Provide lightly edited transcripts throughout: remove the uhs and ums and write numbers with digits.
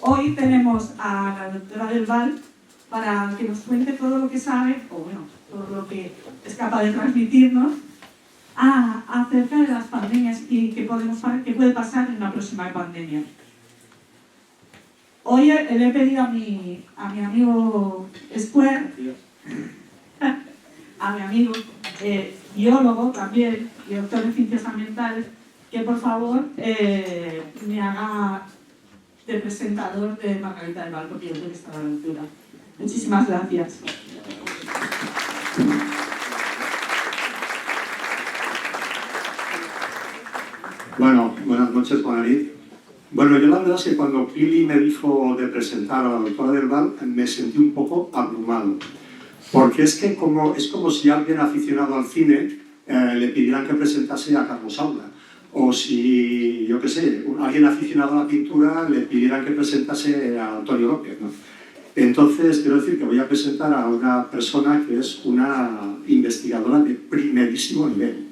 Hoy tenemos a la doctora Del Val para que nos cuente todo lo que sabe, o bueno, todo lo que es capaz de transmitirnos acerca de las pandemias y qué puede pasar en la próxima pandemia. Hoy le he pedido a mi amigo Square, a mi amigo biólogo también y doctor en ciencias ambientales, que por favor me haga de presentador de Margarita Del Val, porque yo creo que está a la altura. Muchísimas gracias. Bueno, buenas noches, Juanari. Bueno, yo la verdad es que cuando Pili me dijo de presentar a la doctora Del Val, me sentí un poco abrumado. Porque es que es como si alguien aficionado al cine le pidieran que presentase a Carlos Saura. O si, yo qué sé, alguien aficionado a la pintura le pidieran que presentase a Antonio López, ¿no? Entonces, quiero decir que voy a presentar a una persona que es una investigadora de primerísimo nivel.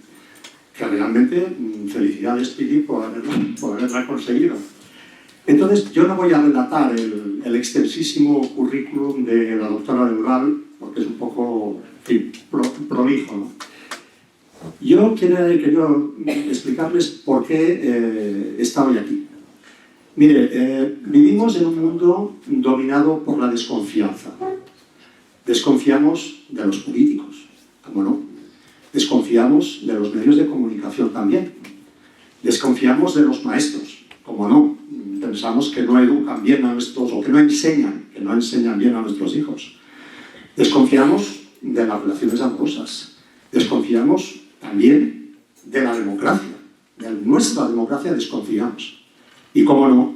Que realmente, felicidades, Pili, por haberla conseguido. Entonces, yo no voy a relatar el extensísimo currículum de la doctora Del Val, porque es un poco, en fin, prolijo, ¿no? Yo quiero explicarles por qué está hoy aquí. Mire, vivimos en un mundo dominado por la desconfianza. Desconfiamos de los políticos, ¿cómo no? Desconfiamos de los medios de comunicación también. Desconfiamos de los maestros, ¿cómo no? Pensamos que no educan bien a nuestros, o que no enseñan bien a nuestros hijos. Desconfiamos de las relaciones amorosas. Desconfiamos también de la democracia, de nuestra democracia desconfiamos. Y cómo no,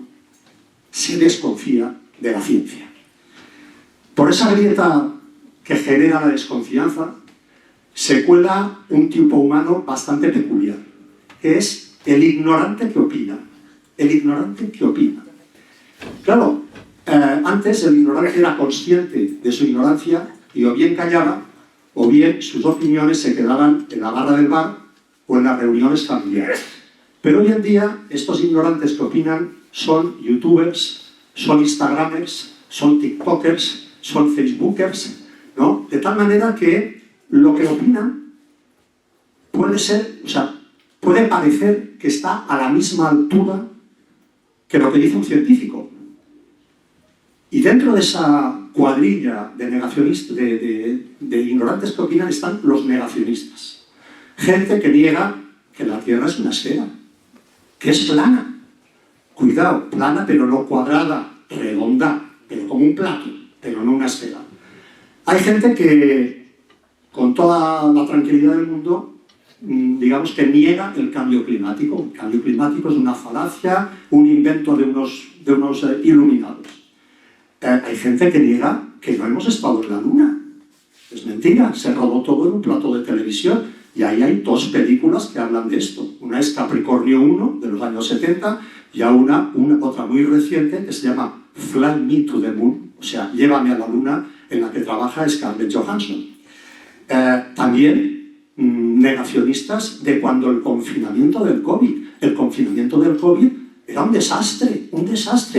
se desconfía de la ciencia. Por esa grieta que genera la desconfianza, se cuela un tipo humano bastante peculiar, que es el ignorante que opina. El ignorante que opina. Claro, antes el ignorante era consciente de su ignorancia y o bien callaba, o bien sus opiniones se quedaban en la barra del bar o en las reuniones familiares. Pero hoy en día estos ignorantes que opinan son youtubers, son instagramers, son tiktokers, son facebookers, ¿no? De tal manera que lo que opinan puede parecer que está a la misma altura que lo que dice un científico. Y dentro de esa cuadrilla de negacionistas, de ignorantes que opinan, están los negacionistas. Gente que niega que la Tierra es una esfera, que es plana. Cuidado, plana pero no cuadrada, redonda, pero como un plato, pero no una esfera. Hay gente que, con toda la tranquilidad del mundo, digamos que niega el cambio climático. El cambio climático es una falacia, un invento de unos iluminados. Hay gente que niega que no hemos estado en la Luna. Es mentira, se rodó todo en un plato de televisión y ahí hay dos películas que hablan de esto. Una es Capricornio 1, de los años 70, y otra muy reciente que se llama Fly Me to the Moon, o sea, Llévame a la Luna, en la que trabaja Scarlett Johansson. También negacionistas de cuando el confinamiento del COVID. El confinamiento del COVID era un desastre,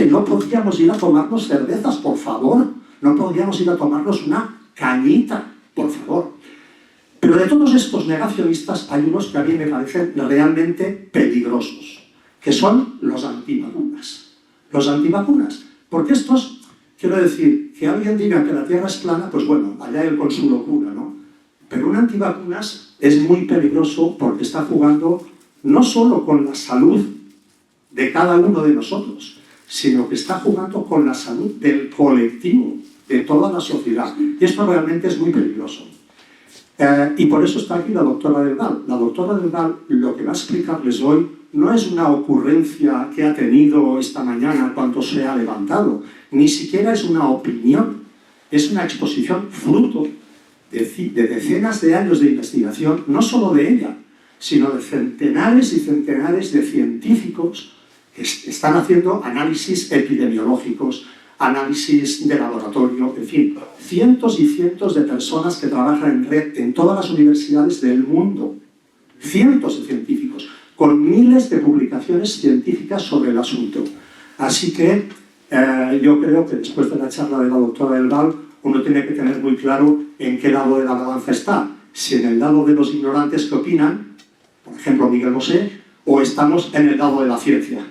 no podíamos ir a tomarnos cervezas, por favor, no podíamos ir a tomarnos una cañita, por favor. Pero de todos estos negacionistas hay unos que a mí me parecen realmente peligrosos, que son los antivacunas. Los antivacunas, porque estos, quiero decir, que alguien diga que la Tierra es plana, pues bueno, allá él con su locura, ¿no? Pero un antivacunas es muy peligroso porque está jugando no solo con la salud de cada uno de nosotros, sino que está jugando con la salud del colectivo, de toda la sociedad. Y esto realmente es muy peligroso. Y por eso está aquí la doctora Del Val. La doctora Del Val lo que va a explicarles hoy no es una ocurrencia que ha tenido esta mañana cuando se ha levantado, ni siquiera es una opinión, es una exposición fruto de decenas de años de investigación, no solo de ella, sino de centenares y centenares de científicos que están haciendo análisis epidemiológicos, análisis de laboratorio, en fin, cientos y cientos de personas que trabajan en red en todas las universidades del mundo, cientos de científicos, con miles de publicaciones científicas sobre el asunto. Así que yo creo que después de la charla de la doctora Del Val, uno tiene que tener muy claro en qué lado de la balanza está, si en el lado de los ignorantes que opinan, por ejemplo Miguel Bosé, o estamos en el lado de la ciencia.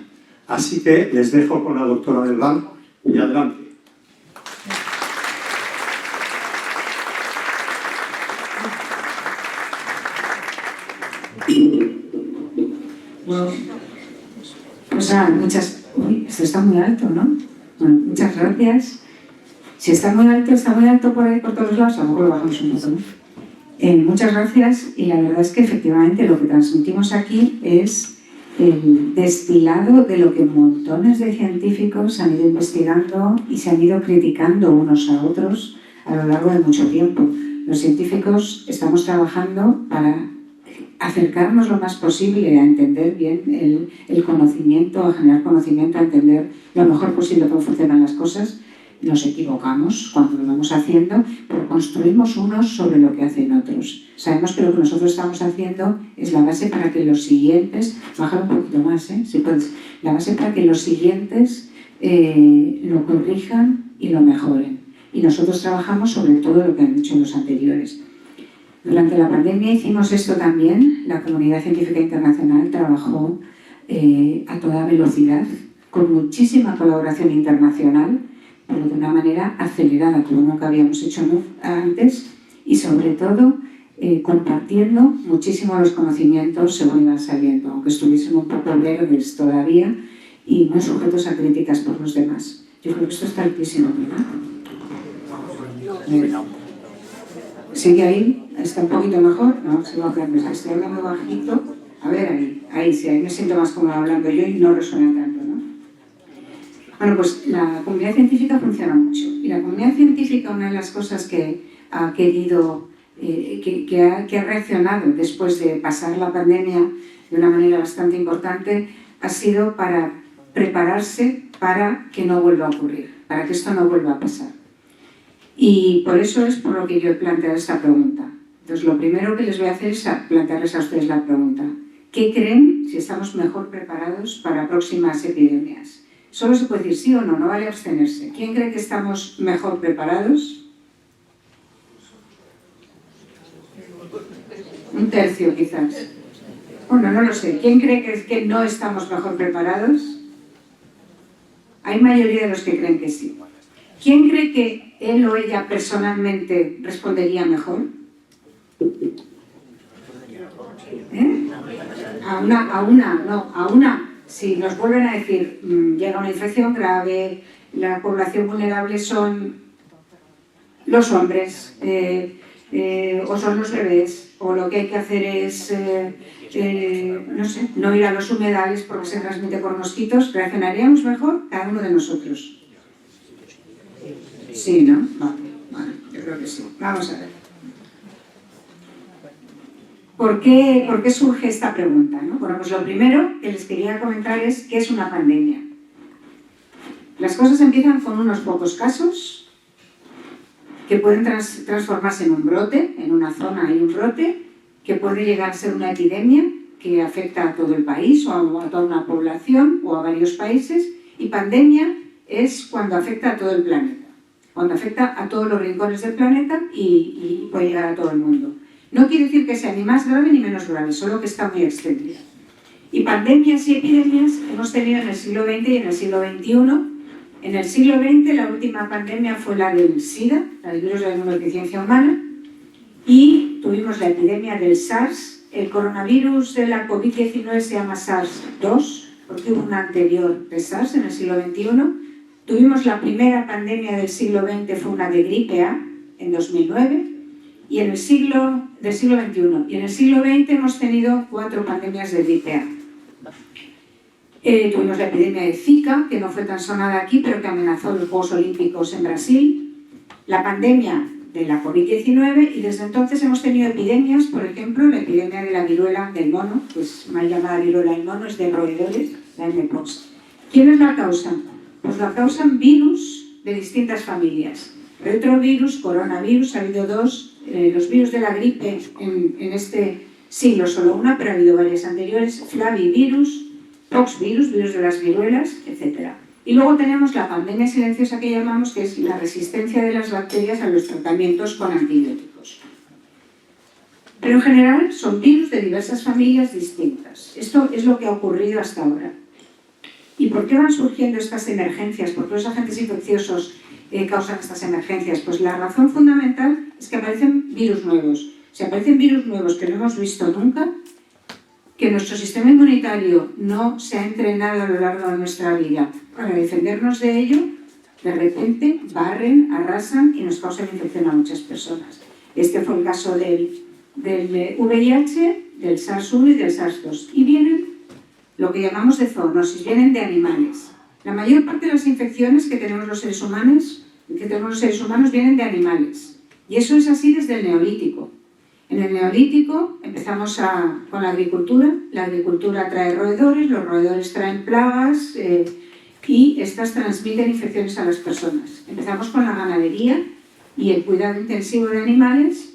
Así que les dejo con la doctora Del Val y adelante. Pues muchas... Uy, esto está muy alto, ¿no? Bueno, muchas gracias. Si está muy alto por ahí, por todos lados, a lo mejor lo bajamos un poco, ¿no? Muchas gracias, y la verdad es que efectivamente lo que transmitimos aquí es el destilado de lo que montones de científicos han ido investigando y se han ido criticando unos a otros a lo largo de mucho tiempo. Los científicos estamos trabajando para acercarnos lo más posible a entender bien el conocimiento, a generar conocimiento, a entender lo mejor posible cómo funcionan las cosas. Nos equivocamos cuando lo vamos haciendo, pero construimos unos sobre lo que hacen otros. Sabemos que lo que nosotros estamos haciendo es la base para que los siguientes, bajar un poquito más, si puedes, la base para que los siguientes lo corrijan y lo mejoren. Y nosotros trabajamos sobre todo lo que han hecho los anteriores. Durante la pandemia hicimos esto también. La comunidad científica internacional trabajó a toda velocidad, con muchísima colaboración internacional, pero de una manera acelerada, como nunca habíamos hecho antes, y sobre todo compartiendo muchísimo los conocimientos según iban saliendo, aunque estuviesen un poco verdes todavía y muy sujetos a críticas por los demás. Yo creo que esto está altísimo, ¿verdad? ¿Sigue ahí? ¿Está un poquito mejor? No, se va a quedar mejor. Estoy hablando bajito. A ver, ahí sí, ahí me siento más cómoda hablando yo y no resuena tanto, ¿no? Bueno, pues la comunidad científica funciona mucho. Y la comunidad científica, una de las cosas que ha querido, que ha reaccionado después de pasar la pandemia de una manera bastante importante, ha sido para prepararse para que no vuelva a ocurrir, para que esto no vuelva a pasar. Y por eso es por lo que yo he planteado esta pregunta. Entonces, lo primero que les voy a hacer es plantearles a ustedes la pregunta. ¿Qué creen si estamos mejor preparados para próximas epidemias? Solo se puede decir sí o no, no vale abstenerse. ¿Quién cree que estamos mejor preparados? Un tercio, quizás. Bueno, no lo sé. ¿Quién cree que no estamos mejor preparados? Hay mayoría de los que creen que sí. ¿Quién cree que él o ella personalmente respondería mejor? A una. Si nos vuelven a decir, llega una infección grave, la población vulnerable son los hombres, o son los bebés, o lo que hay que hacer es, no sé, no ir a los humedales porque se transmite por mosquitos, ¿reaccionaríamos mejor? Cada uno de nosotros. Sí, ¿no? Vale, yo creo que sí. Vamos a ver. ¿Por qué surge esta pregunta, ¿no? Bueno, pues lo primero que les quería comentar es qué es una pandemia. Las cosas empiezan con unos pocos casos que pueden transformarse en un brote, en una zona hay un brote, que puede llegar a ser una epidemia que afecta a todo el país o a toda una población o a varios países, y pandemia es cuando afecta a todo el planeta, cuando afecta a todos los rincones del planeta y puede llegar a todo el mundo. No quiere decir que sea ni más grave ni menos grave, solo que está muy extendida. Y pandemias y epidemias hemos tenido en el siglo XX y en el siglo XXI. En el siglo XX la última pandemia fue la del SIDA, la del virus de la inmunodeficiencia humana, y tuvimos la epidemia del SARS. El coronavirus de la COVID-19 se llama SARS-2, porque hubo una anterior de SARS en el siglo XXI. Tuvimos la primera pandemia del siglo XX, fue una de gripe A, en 2009, y en el siglo XXI. Y en el siglo XX hemos tenido 4 pandemias de gripe A. Tuvimos la epidemia de Zika, que no fue tan sonada aquí, pero que amenazó los Juegos Olímpicos en Brasil. La pandemia de la COVID-19, y desde entonces hemos tenido epidemias, por ejemplo, la epidemia de la viruela del mono, pues mal llamada viruela del mono, es de roedores, la mpox. ¿Quiénes la causan? Pues la causan virus de distintas familias. Retrovirus, coronavirus, ha habido dos, los virus de la gripe en este siglo solo una, pero ha habido varias anteriores, flavivirus, poxvirus, virus de las viruelas, etc. Y luego tenemos la pandemia silenciosa que llamamos, que es la resistencia de las bacterias a los tratamientos con antibióticos. Pero en general son virus de diversas familias distintas. Esto es lo que ha ocurrido hasta ahora. ¿Y por qué van surgiendo estas emergencias? ¿Por qué los agentes infecciosos causan estas emergencias? Pues la razón fundamental es que aparecen virus nuevos. Si aparecen virus nuevos que no hemos visto nunca, que nuestro sistema inmunitario no se ha entrenado a lo largo de nuestra vida para defendernos de ello, de repente barren, arrasan y nos causan infección a muchas personas. Este fue el caso del VIH, del SARS-1 y del SARS-2. Y vienen lo que llamamos de zoonosis, vienen de animales. La mayor parte de las infecciones que tenemos los seres humanos vienen de animales. Y eso es así desde el Neolítico. En el Neolítico empezamos con la agricultura trae roedores, los roedores traen plagas y estas transmiten infecciones a las personas. Empezamos con la ganadería y el cuidado intensivo de animales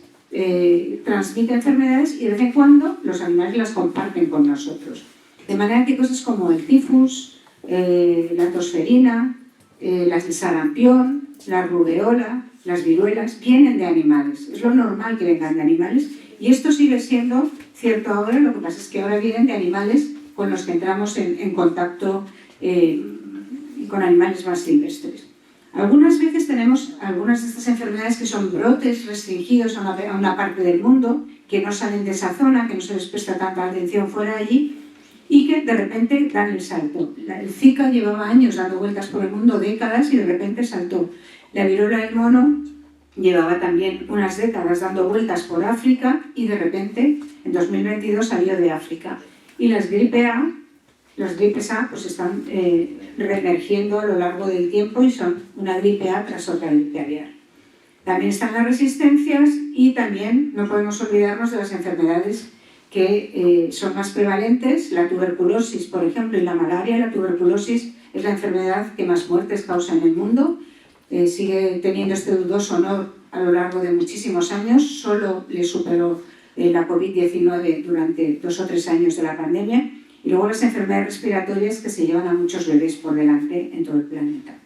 transmite enfermedades y de vez en cuando los animales las comparten con nosotros. De manera que cosas como el tifus, la tosferina, el sarampión, la rubeola, las viruelas, vienen de animales. Es lo normal que vengan de animales y esto sigue siendo cierto ahora, lo que pasa es que ahora vienen de animales con los que entramos en contacto con animales más silvestres. Algunas veces tenemos algunas de estas enfermedades que son brotes restringidos a una parte del mundo, que no salen de esa zona, que no se les presta tanta atención fuera de allí, y que de repente dan el salto. El Zika llevaba años dando vueltas por el mundo, décadas, y de repente saltó. La viruela del mono llevaba también unas décadas dando vueltas por África y de repente, en 2022, salió de África. Y las gripes A pues están reemergiendo a lo largo del tiempo y son una gripe A tras otra gripe aviar. También están las resistencias y también no podemos olvidarnos de las enfermedades que son más prevalentes, la tuberculosis, por ejemplo, y la malaria. La tuberculosis es la enfermedad que más muertes causa en el mundo. Sigue teniendo este dudoso honor a lo largo de muchísimos años. Solo le superó la COVID-19 durante 2 o 3 años de la pandemia. Y luego las enfermedades respiratorias que se llevan a muchos bebés por delante en todo el planeta.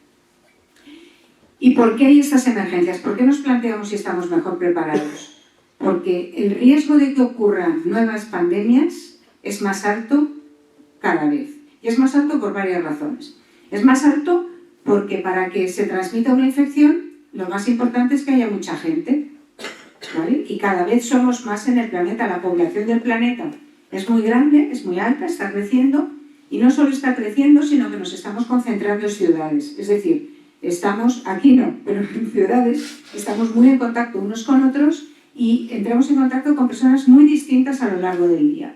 ¿Y por qué hay estas emergencias? ¿Por qué nos planteamos si estamos mejor preparados? Porque el riesgo de que ocurran nuevas pandemias es más alto cada vez. Y es más alto por varias razones. Es más alto porque para que se transmita una infección, lo más importante es que haya mucha gente, ¿vale? Y cada vez somos más en el planeta. La población del planeta es muy grande, es muy alta, está creciendo. Y no solo está creciendo, sino que nos estamos concentrando en ciudades. Es decir, estamos, aquí no, pero en ciudades, estamos muy en contacto unos con otros y entramos en contacto con personas muy distintas a lo largo del día.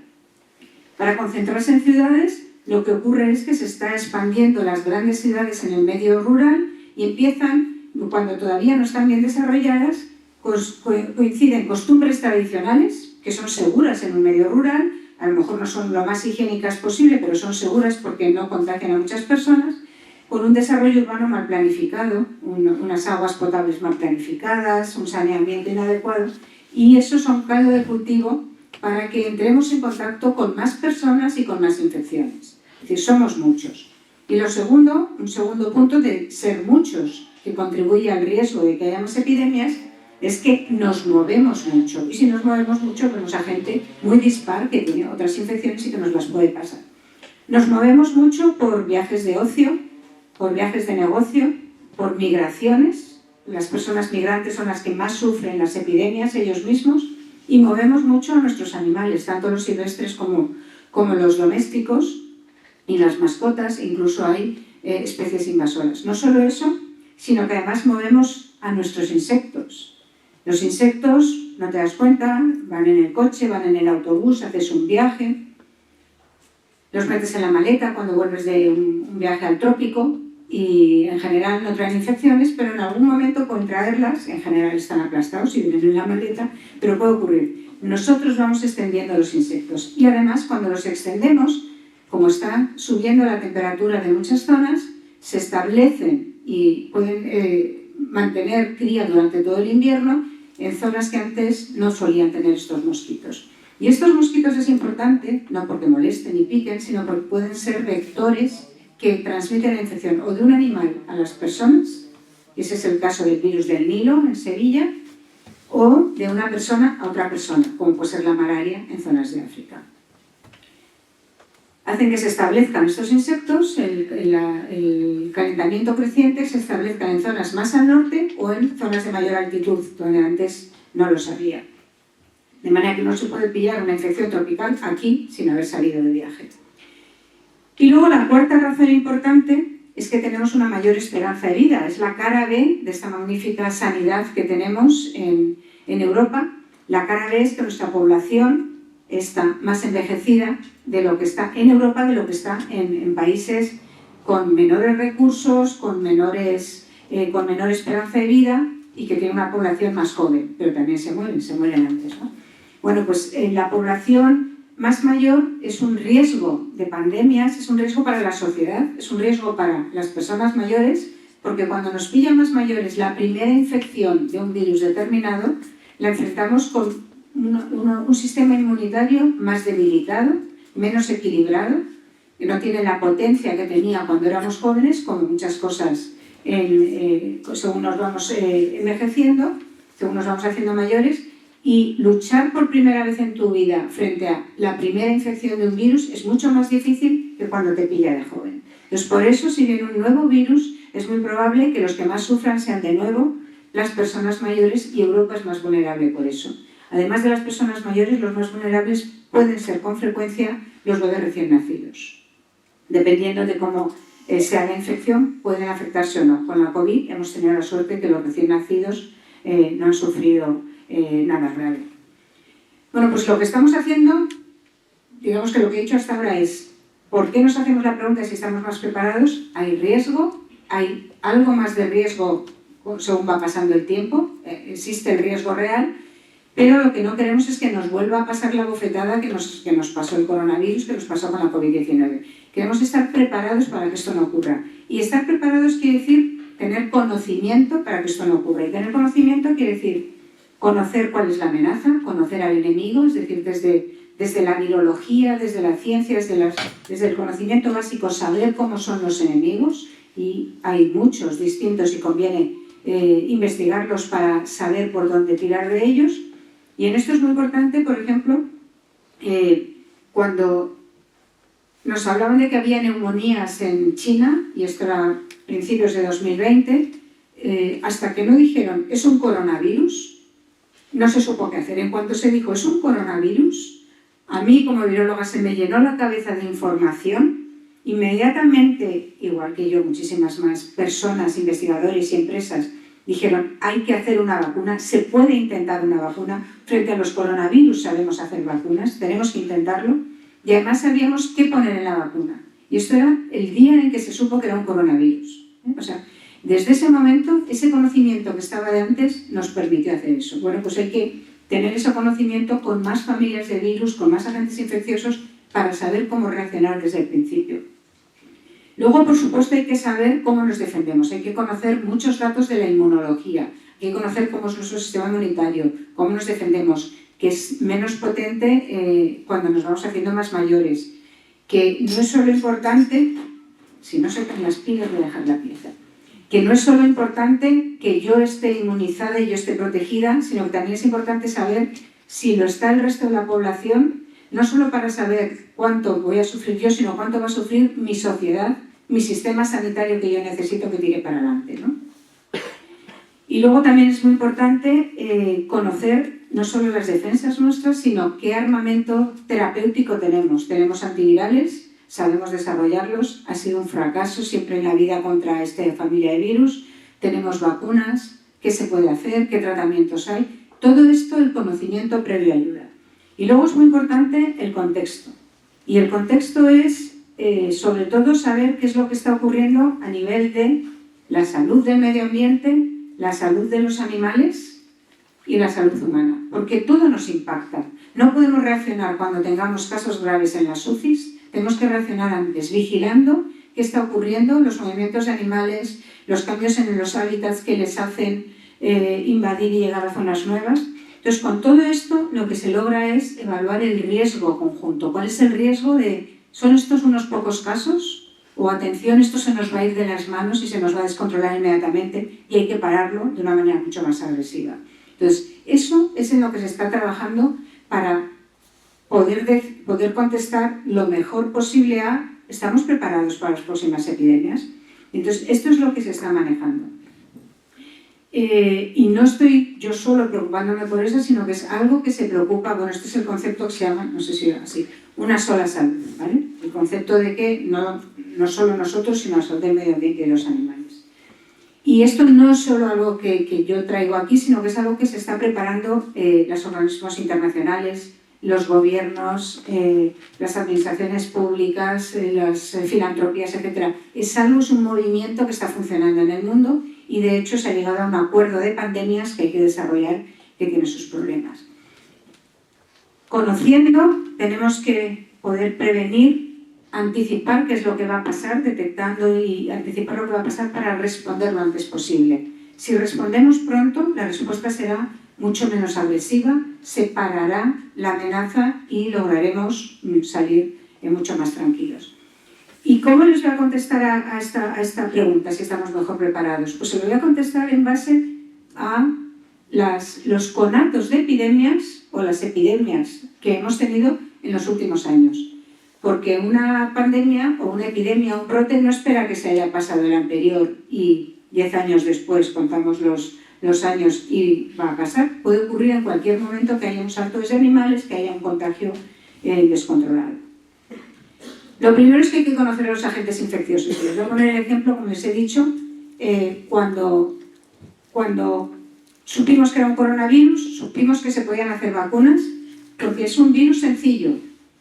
Para concentrarse en ciudades, lo que ocurre es que se está expandiendo las grandes ciudades en el medio rural y empiezan, cuando todavía no están bien desarrolladas, coinciden costumbres tradicionales, que son seguras en un medio rural, a lo mejor no son lo más higiénicas posible, pero son seguras porque no contagian a muchas personas, con un desarrollo urbano mal planificado, unas aguas potables mal planificadas, un saneamiento inadecuado, y eso son caldo de cultivo para que entremos en contacto con más personas y con más infecciones. Es decir, somos muchos. Y un segundo punto de ser muchos, que contribuye al riesgo de que haya más epidemias, es que nos movemos mucho. Y si nos movemos mucho, vemos a gente muy dispar que tiene otras infecciones y que nos las puede pasar. Nos movemos mucho por viajes de ocio, por viajes de negocio, por migraciones. Las personas migrantes son las que más sufren las epidemias ellos mismos. Y movemos mucho a nuestros animales, tanto los silvestres como los domésticos y las mascotas, incluso hay especies invasoras. No solo eso, sino que además movemos a nuestros insectos. Los insectos, no te das cuenta, van en el coche, van en el autobús, haces un viaje, los metes en la maleta cuando vuelves de un viaje al trópico y en general no traen infecciones, pero en algún momento pueden traerlas, en general están aplastados y vienen en la maleta, pero puede ocurrir. Nosotros vamos extendiendo los insectos y además cuando los extendemos, como está subiendo la temperatura de muchas zonas, se establecen y pueden mantener cría durante todo el invierno en zonas que antes no solían tener estos mosquitos. Y estos mosquitos es importante, no porque molesten y piquen, sino porque pueden ser vectores que transmiten la infección o de un animal a las personas, y ese es el caso del virus del Nilo en Sevilla, o de una persona a otra persona, como puede ser la malaria en zonas de África. Hacen que se establezcan estos insectos, el calentamiento creciente se establezca en zonas más al norte o en zonas de mayor altitud, donde antes no los había. De manera que no se puede pillar una infección tropical aquí sin haber salido de viaje. Y luego la cuarta razón importante es que tenemos una mayor esperanza de vida. Es la cara B de esta magnífica sanidad que tenemos en Europa. La cara B es que nuestra población está más envejecida de lo que está en Europa, de lo que está en países con menores recursos, con menor esperanza de vida y que tiene una población más joven, pero también se mueren antes, ¿no? Bueno, pues la población más mayor es un riesgo de pandemias, es un riesgo para la sociedad, es un riesgo para las personas mayores, porque cuando nos pilla más mayores la primera infección de un virus determinado, la enfrentamos con un sistema inmunitario más debilitado, menos equilibrado, que no tiene la potencia que tenía cuando éramos jóvenes, como muchas cosas según nos vamos envejeciendo, según nos vamos haciendo mayores, y luchar por primera vez en tu vida frente a la primera infección de un virus es mucho más difícil que cuando te pilla de joven. Entonces, por eso, si viene un nuevo virus, es muy probable que los que más sufran sean de nuevo las personas mayores, y Europa es más vulnerable por eso. Además de las personas mayores, los más vulnerables pueden ser con frecuencia los bebés recién nacidos. Dependiendo de cómo sea la infección, pueden afectarse o no. Con la COVID hemos tenido la suerte que los recién nacidos no han sufrido nada grave. Bueno, pues lo que estamos haciendo, digamos que lo que he hecho hasta ahora es, ¿por qué nos hacemos la pregunta de si estamos más preparados? Hay riesgo, hay algo más de riesgo según va pasando el tiempo, existe el riesgo real, pero lo que no queremos es que nos vuelva a pasar la bofetada que nos pasó el coronavirus, que nos pasó con la COVID-19. Queremos estar preparados para que esto no ocurra. Y estar preparados quiere decir tener conocimiento para que esto no ocurra. Y tener conocimiento quiere decir conocer cuál es la amenaza, conocer al enemigo, es decir, desde la virología, desde la ciencia, desde el conocimiento básico, saber cómo son los enemigos, y hay muchos distintos y conviene investigarlos para saber por dónde tirar de ellos. Y en esto es muy importante, por ejemplo, cuando nos hablaban de que había neumonías en China, y esto era a principios de 2020, hasta que no dijeron es un coronavirus, no se supo qué hacer. En cuanto se dijo es un coronavirus, a mí como viróloga se me llenó la cabeza de información. Inmediatamente, igual que yo, muchísimas más personas, investigadores y empresas dijeron hay que hacer una vacuna, se puede intentar una vacuna. Frente a los coronavirus sabemos hacer vacunas, tenemos que intentarlo, y además sabíamos qué poner en la vacuna. Y esto era el día en que se supo que era un coronavirus. O sea, desde ese momento, ese conocimiento que estaba de antes nos permitió hacer eso. Bueno, pues hay que tener ese conocimiento con más familias de virus, con más agentes infecciosos, para saber cómo reaccionar desde el principio. Luego, por supuesto, hay que saber cómo nos defendemos. Hay que conocer muchos datos de la inmunología. Hay que conocer cómo es nuestro sistema inmunitario, cómo nos defendemos, que es menos potente cuando nos vamos haciendo más mayores. Que no es solo importante, si no se caen las pilas voy a dejar la pieza, que no es solo importante que yo esté inmunizada y yo esté protegida, sino que también es importante saber si lo está el resto de la población, no solo para saber cuánto voy a sufrir yo, sino cuánto va a sufrir mi sociedad, mi sistema sanitario que yo necesito que tire para adelante, ¿no? Y luego también es muy importante conocer no solo las defensas nuestras, sino qué armamento terapéutico tenemos. Tenemos antivirales, sabemos desarrollarlos, ha sido un fracaso siempre en la vida contra esta familia de virus. Tenemos vacunas, qué se puede hacer, qué tratamientos hay. Todo esto, el conocimiento previo ayuda. Y luego es muy importante el contexto. Y el contexto es, sobre todo, saber qué es lo que está ocurriendo a nivel de la salud del medio ambiente, la salud de los animales y la salud humana. Porque todo nos impacta. No podemos reaccionar cuando tengamos casos graves en las UCIs, tenemos que reaccionar antes, vigilando qué está ocurriendo, los movimientos de animales, los cambios en los hábitats que les hacen invadir y llegar a zonas nuevas. Entonces, con todo esto, lo que se logra es evaluar el riesgo conjunto. ¿Cuál es el riesgo de, son estos unos pocos casos? O atención, esto se nos va a ir de las manos y se nos va a descontrolar inmediatamente y hay que pararlo de una manera mucho más agresiva. Entonces, eso es en lo que se está trabajando para poder contestar lo mejor posible a ¿estamos preparados para las próximas epidemias? Entonces, esto es lo que se está manejando. Y no estoy yo solo preocupándome por eso, sino que es algo que se preocupa, bueno, este es el concepto que se llama, no sé si era así, una sola salud, ¿vale? El concepto de que no solo nosotros, sino la salud del medio ambiente y de los animales. Y esto no es solo algo que yo traigo aquí, sino que es algo que se está preparando los organismos internacionales, los gobiernos, las administraciones públicas, las filantropías, etc. Es un movimiento que está funcionando en el mundo y de hecho se ha llegado a un acuerdo de pandemias que hay que desarrollar, que tiene sus problemas. Conociendo, tenemos que poder prevenir, anticipar qué es lo que va a pasar, detectando y anticipar lo que va a pasar para responder lo antes posible. Si respondemos pronto, la respuesta será mucho menos agresiva, se parará la amenaza y lograremos salir mucho más tranquilos. ¿Y cómo les voy a contestar a esta pregunta, si estamos mejor preparados? Pues se lo voy a contestar en base a los conatos de epidemias o las epidemias que hemos tenido en los últimos años. Porque una pandemia o una epidemia o un brote no espera que se haya pasado el anterior y 10 años después contamos los años y va a pasar. Puede ocurrir en cualquier momento que haya un salto de animales, que haya un contagio descontrolado. Lo primero es que hay que conocer a los agentes infecciosos. Les voy a poner el ejemplo, como les he dicho, cuando supimos que era un coronavirus, supimos que se podían hacer vacunas, porque es un virus sencillo.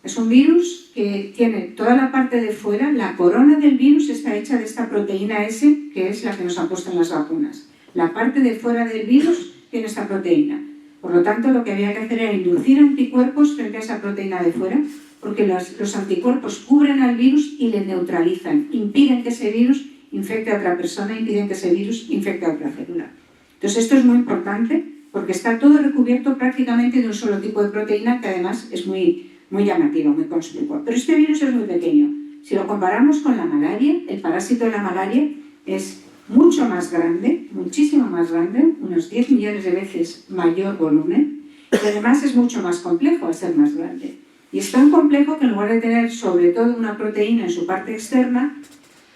Es un virus que tiene toda la parte de fuera, la corona del virus está hecha de esta proteína S, que es la que nos han puesto en las vacunas. La parte de fuera del virus tiene esta proteína. Por lo tanto, lo que había que hacer era inducir anticuerpos frente a esa proteína de fuera, porque los anticuerpos cubren al virus y le neutralizan, impiden que ese virus infecte a otra persona, impiden que ese virus infecte a otra célula. Entonces, esto es muy importante porque está todo recubierto prácticamente de un solo tipo de proteína que además es muy llamativo, muy conspicuo. Pero este virus es muy pequeño. Si lo comparamos con la malaria, el parásito de la malaria es mucho más grande, muchísimo más grande, unos 10 millones de veces mayor volumen, y además es mucho más complejo al ser más grande. Y es tan complejo que en lugar de tener sobre todo una proteína en su parte externa,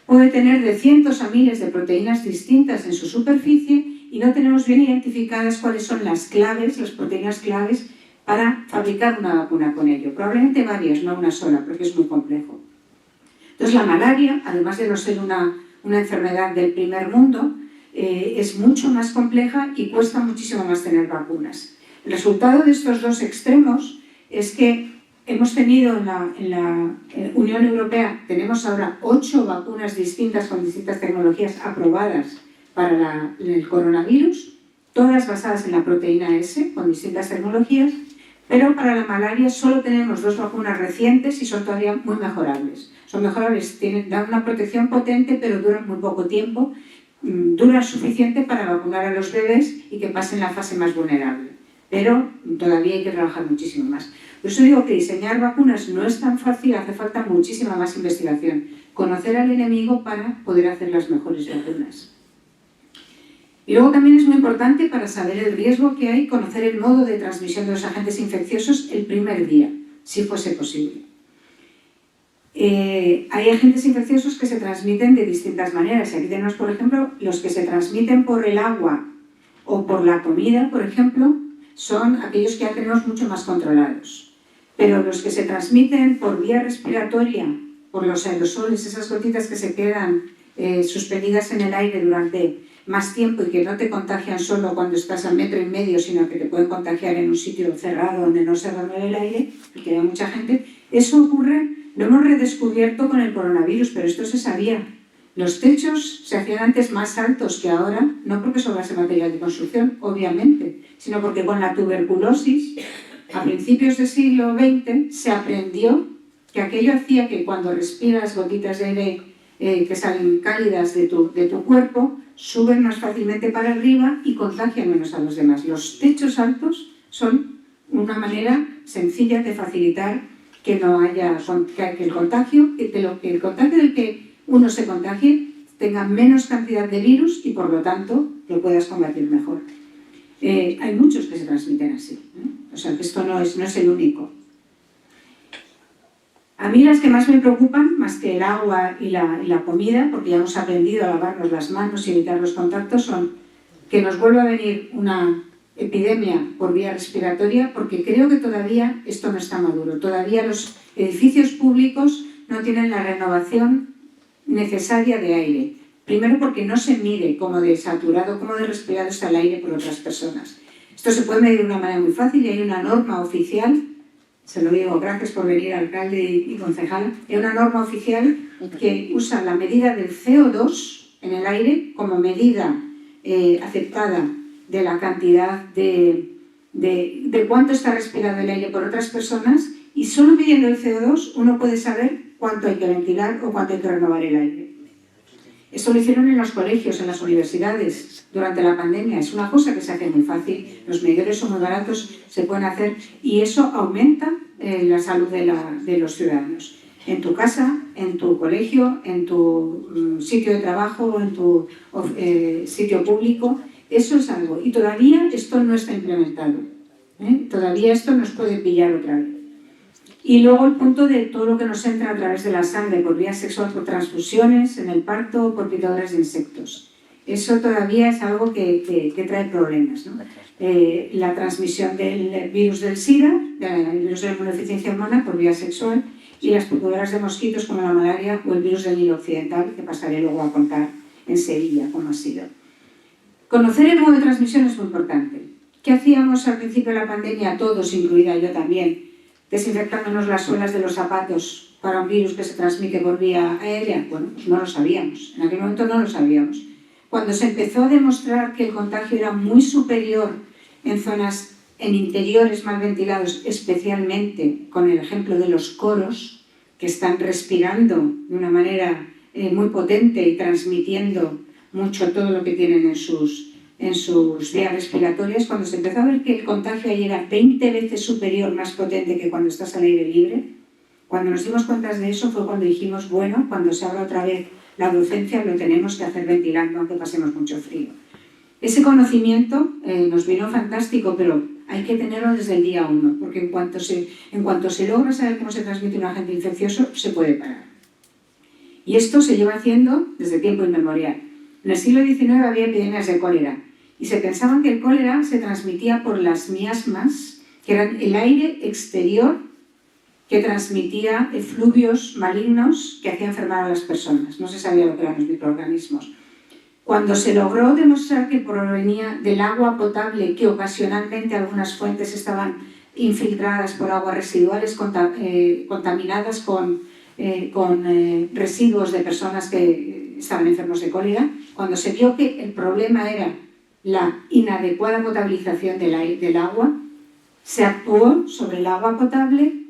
puede tener de cientos a miles de proteínas distintas en su superficie y no tenemos bien identificadas cuáles son las claves, las proteínas claves para fabricar una vacuna con ello. Probablemente varias, no una sola, porque es muy complejo. Entonces la malaria, además de no ser una enfermedad del primer mundo, es mucho más compleja y cuesta muchísimo más tener vacunas. El resultado de estos dos extremos es que hemos tenido en la Unión Europea, tenemos ahora 8 vacunas distintas con distintas tecnologías aprobadas para el coronavirus, todas basadas en la proteína S, con distintas tecnologías, pero para la malaria solo tenemos 2 vacunas recientes y son todavía muy mejorables. Son mejorables, dan una protección potente, pero duran muy poco tiempo, duran suficiente para vacunar a los bebés y que pasen la fase más vulnerable. Pero todavía hay que trabajar muchísimo más. Por eso digo que diseñar vacunas no es tan fácil, hace falta muchísima más investigación. Conocer al enemigo para poder hacer las mejores vacunas. Y luego también es muy importante para saber el riesgo que hay, conocer el modo de transmisión de los agentes infecciosos el primer día, si fuese posible. Hay agentes infecciosos que se transmiten de distintas maneras. Aquí tenemos, por ejemplo, los que se transmiten por el agua o por la comida, por ejemplo, son aquellos que ya tenemos mucho más controlados. Pero los que se transmiten por vía respiratoria, por los aerosoles, esas gotitas que se quedan suspendidas en el aire durante más tiempo y que no te contagian solo cuando estás a 1,5 metros, sino que te pueden contagiar en un sitio cerrado donde no se remueve el aire y que hay mucha gente, eso ocurre, lo hemos redescubierto con el coronavirus, pero esto se sabía. Los techos se hacían antes más altos que ahora, no porque sobrase material de construcción, obviamente, sino porque con la tuberculosis, a principios del siglo XX, se aprendió que aquello hacía que cuando respiras gotitas de aire que salen cálidas de tu cuerpo, suben más fácilmente para arriba y contagian menos a los demás. Los techos altos son una manera sencilla de facilitar que no haya que el contagio del que uno se contagie tenga menos cantidad de virus y por lo tanto lo puedas combatir mejor. Hay muchos que se transmiten así, ¿eh? O sea que esto no es el único. A mí las que más me preocupan, más que el agua y la comida, porque ya hemos aprendido a lavarnos las manos y evitar los contactos, son que nos vuelva a venir una epidemia por vía respiratoria, porque creo que todavía esto no está maduro. Todavía los edificios públicos no tienen la renovación necesaria de aire. Primero porque no se mide cómo de saturado, cómo de respirado está el aire por otras personas. Esto se puede medir de una manera muy fácil y hay una norma oficial, se lo digo, gracias por venir alcalde y concejal, hay una norma oficial que usa la medida del CO2 en el aire como medida aceptada de la cantidad de cuánto está respirado el aire por otras personas, y solo midiendo el CO2 uno puede saber cuánto hay que ventilar o cuánto hay que renovar el aire. Esto lo hicieron en los colegios, en las universidades, durante la pandemia. Es una cosa que se hace muy fácil, los medidores son muy baratos, se pueden hacer, y eso aumenta la salud de los ciudadanos. En tu casa, en tu colegio, en tu sitio de trabajo, en tu sitio público, eso es algo. Y todavía esto no está implementado, ¿eh? Todavía esto nos puede pillar otra vez. Y luego el punto de todo lo que nos entra a través de la sangre, por vía sexual, por transfusiones, en el parto, por picaduras de insectos. Eso todavía es algo que trae problemas, ¿no? La transmisión del virus del SIDA, del virus de la inmunodeficiencia humana, por vía sexual, y las picaduras de mosquitos como la malaria o el virus del Nilo Occidental, que pasaré luego a contar en Sevilla cómo ha sido. Conocer el modo de transmisión es muy importante. ¿Qué hacíamos al principio de la pandemia, todos, incluida yo también? Desinfectándonos las suelas de los zapatos para un virus que se transmite por vía aérea. Bueno, pues no lo sabíamos, en aquel momento no lo sabíamos. Cuando se empezó a demostrar que el contagio era muy superior en interiores mal ventilados, especialmente con el ejemplo de los coros, que están respirando de una manera muy potente y transmitiendo mucho todo lo que tienen en sus vías respiratorias, cuando se empezó a ver que el contagio ahí era 20 veces superior, más potente que cuando estás al aire libre, cuando nos dimos cuenta de eso fue cuando dijimos, bueno, cuando se abra otra vez la docencia lo tenemos que hacer ventilando aunque pasemos mucho frío. Ese conocimiento nos vino fantástico, pero hay que tenerlo desde el día 1, porque en cuanto se logra saber cómo se transmite un agente infeccioso, se puede parar. Y esto se lleva haciendo desde tiempo inmemorial. En el siglo XIX había epidemias de cólera y se pensaban que el cólera se transmitía por las miasmas, que eran el aire exterior que transmitía efluvios malignos que hacían enfermar a las personas. No se sabía lo que eran los microorganismos. Cuando se logró demostrar que provenía del agua potable, que ocasionalmente algunas fuentes estaban infiltradas por aguas residuales contaminadas con residuos de personas que estaban enfermos de cólera, cuando se vio que el problema era la inadecuada potabilización del agua, se actuó sobre el agua potable,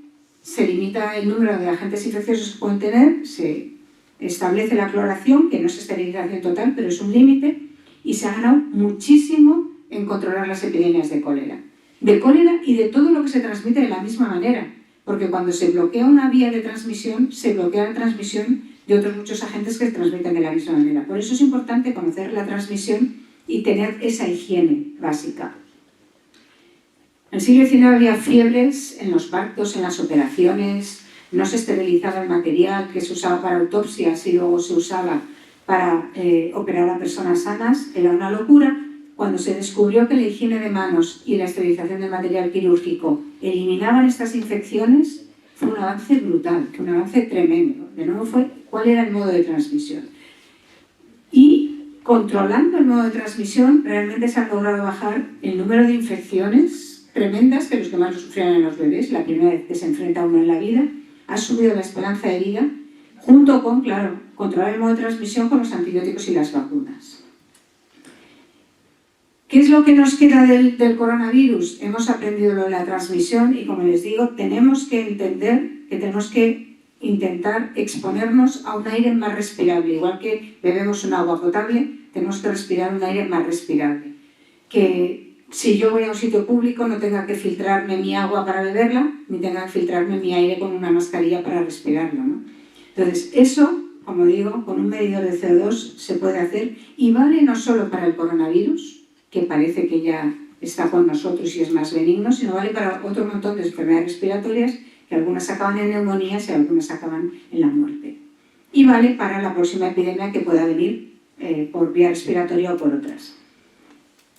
se limita el número de agentes infecciosos que pueden tener, se establece la cloración, que no es esterilización total, pero es un límite, y se ha ganado muchísimo en controlar las epidemias de cólera y de todo lo que se transmite de la misma manera, porque cuando se bloquea una vía de transmisión, se bloquea la transmisión de otros muchos agentes que se transmiten de la misma manera. Por eso es importante conocer la transmisión y tener esa higiene básica. En el siglo XIX había fiebres en los partos, en las operaciones, no se esterilizaba el material que se usaba para autopsias y luego se usaba para operar a personas sanas. Era una locura. Cuando se descubrió que la higiene de manos y la esterilización del material quirúrgico eliminaban estas infecciones, fue un avance brutal, un avance tremendo. De nuevo fue cuál era el modo de transmisión. Y controlando el modo de transmisión, realmente se ha logrado bajar el número de infecciones tremendas, que los que más lo sufrían eran los bebés, la primera vez que se enfrenta uno en la vida. Ha subido la esperanza de vida, junto con, claro, controlar el modo de transmisión con los antibióticos y las vacunas. ¿Qué es lo que nos queda del coronavirus? Hemos aprendido lo de la transmisión y, como les digo, tenemos que entender que tenemos que intentar exponernos a un aire más respirable. Igual que bebemos un agua potable, tenemos que respirar un aire más respirable. Que si yo voy a un sitio público no tenga que filtrarme mi agua para beberla, ni tenga que filtrarme mi aire con una mascarilla para respirarlo, ¿no? Entonces, eso, como digo, con un medidor de CO2 se puede hacer y vale no solo para el coronavirus, que parece que ya está con nosotros y es más benigno, sino vale para otro montón de enfermedades respiratorias, que algunas acaban en neumonías y algunas acaban en la muerte. Y vale para la próxima epidemia que pueda venir por vía respiratoria o por otras.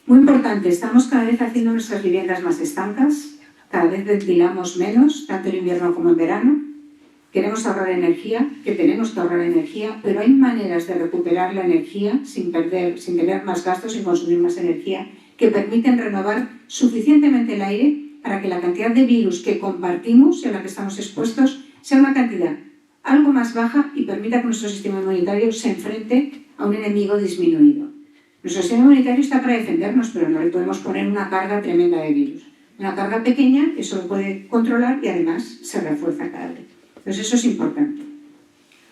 Muy importante, estamos cada vez haciendo nuestras viviendas más estancas, cada vez ventilamos menos, tanto en invierno como en verano. Queremos ahorrar energía, que tenemos que ahorrar energía, pero hay maneras de recuperar la energía sin tener más gastos, sin consumir más energía, que permiten renovar suficientemente el aire para que la cantidad de virus que compartimos y a la que estamos expuestos sea una cantidad algo más baja y permita que nuestro sistema inmunitario se enfrente a un enemigo disminuido. Nuestro sistema inmunitario está para defendernos, pero no le podemos poner una carga tremenda de virus. Una carga pequeña, eso lo puede controlar y además se refuerza cada vez. Entonces eso es importante.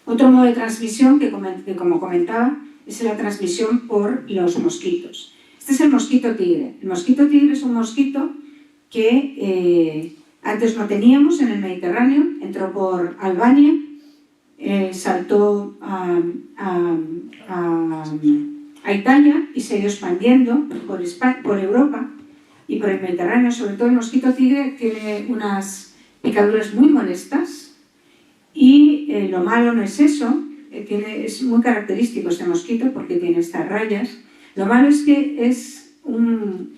Otro modo de transmisión que como comentaba es la transmisión por los mosquitos. Este es el mosquito tigre. El mosquito tigre es un mosquito que antes no teníamos en el Mediterráneo, entró por Albania, saltó a Italia y se ha ido expandiendo por Europa y por el Mediterráneo. Sobre todo el mosquito tigre tiene unas picaduras muy molestas y lo malo no es eso, es muy característico este mosquito porque tiene estas rayas. Lo malo es que es un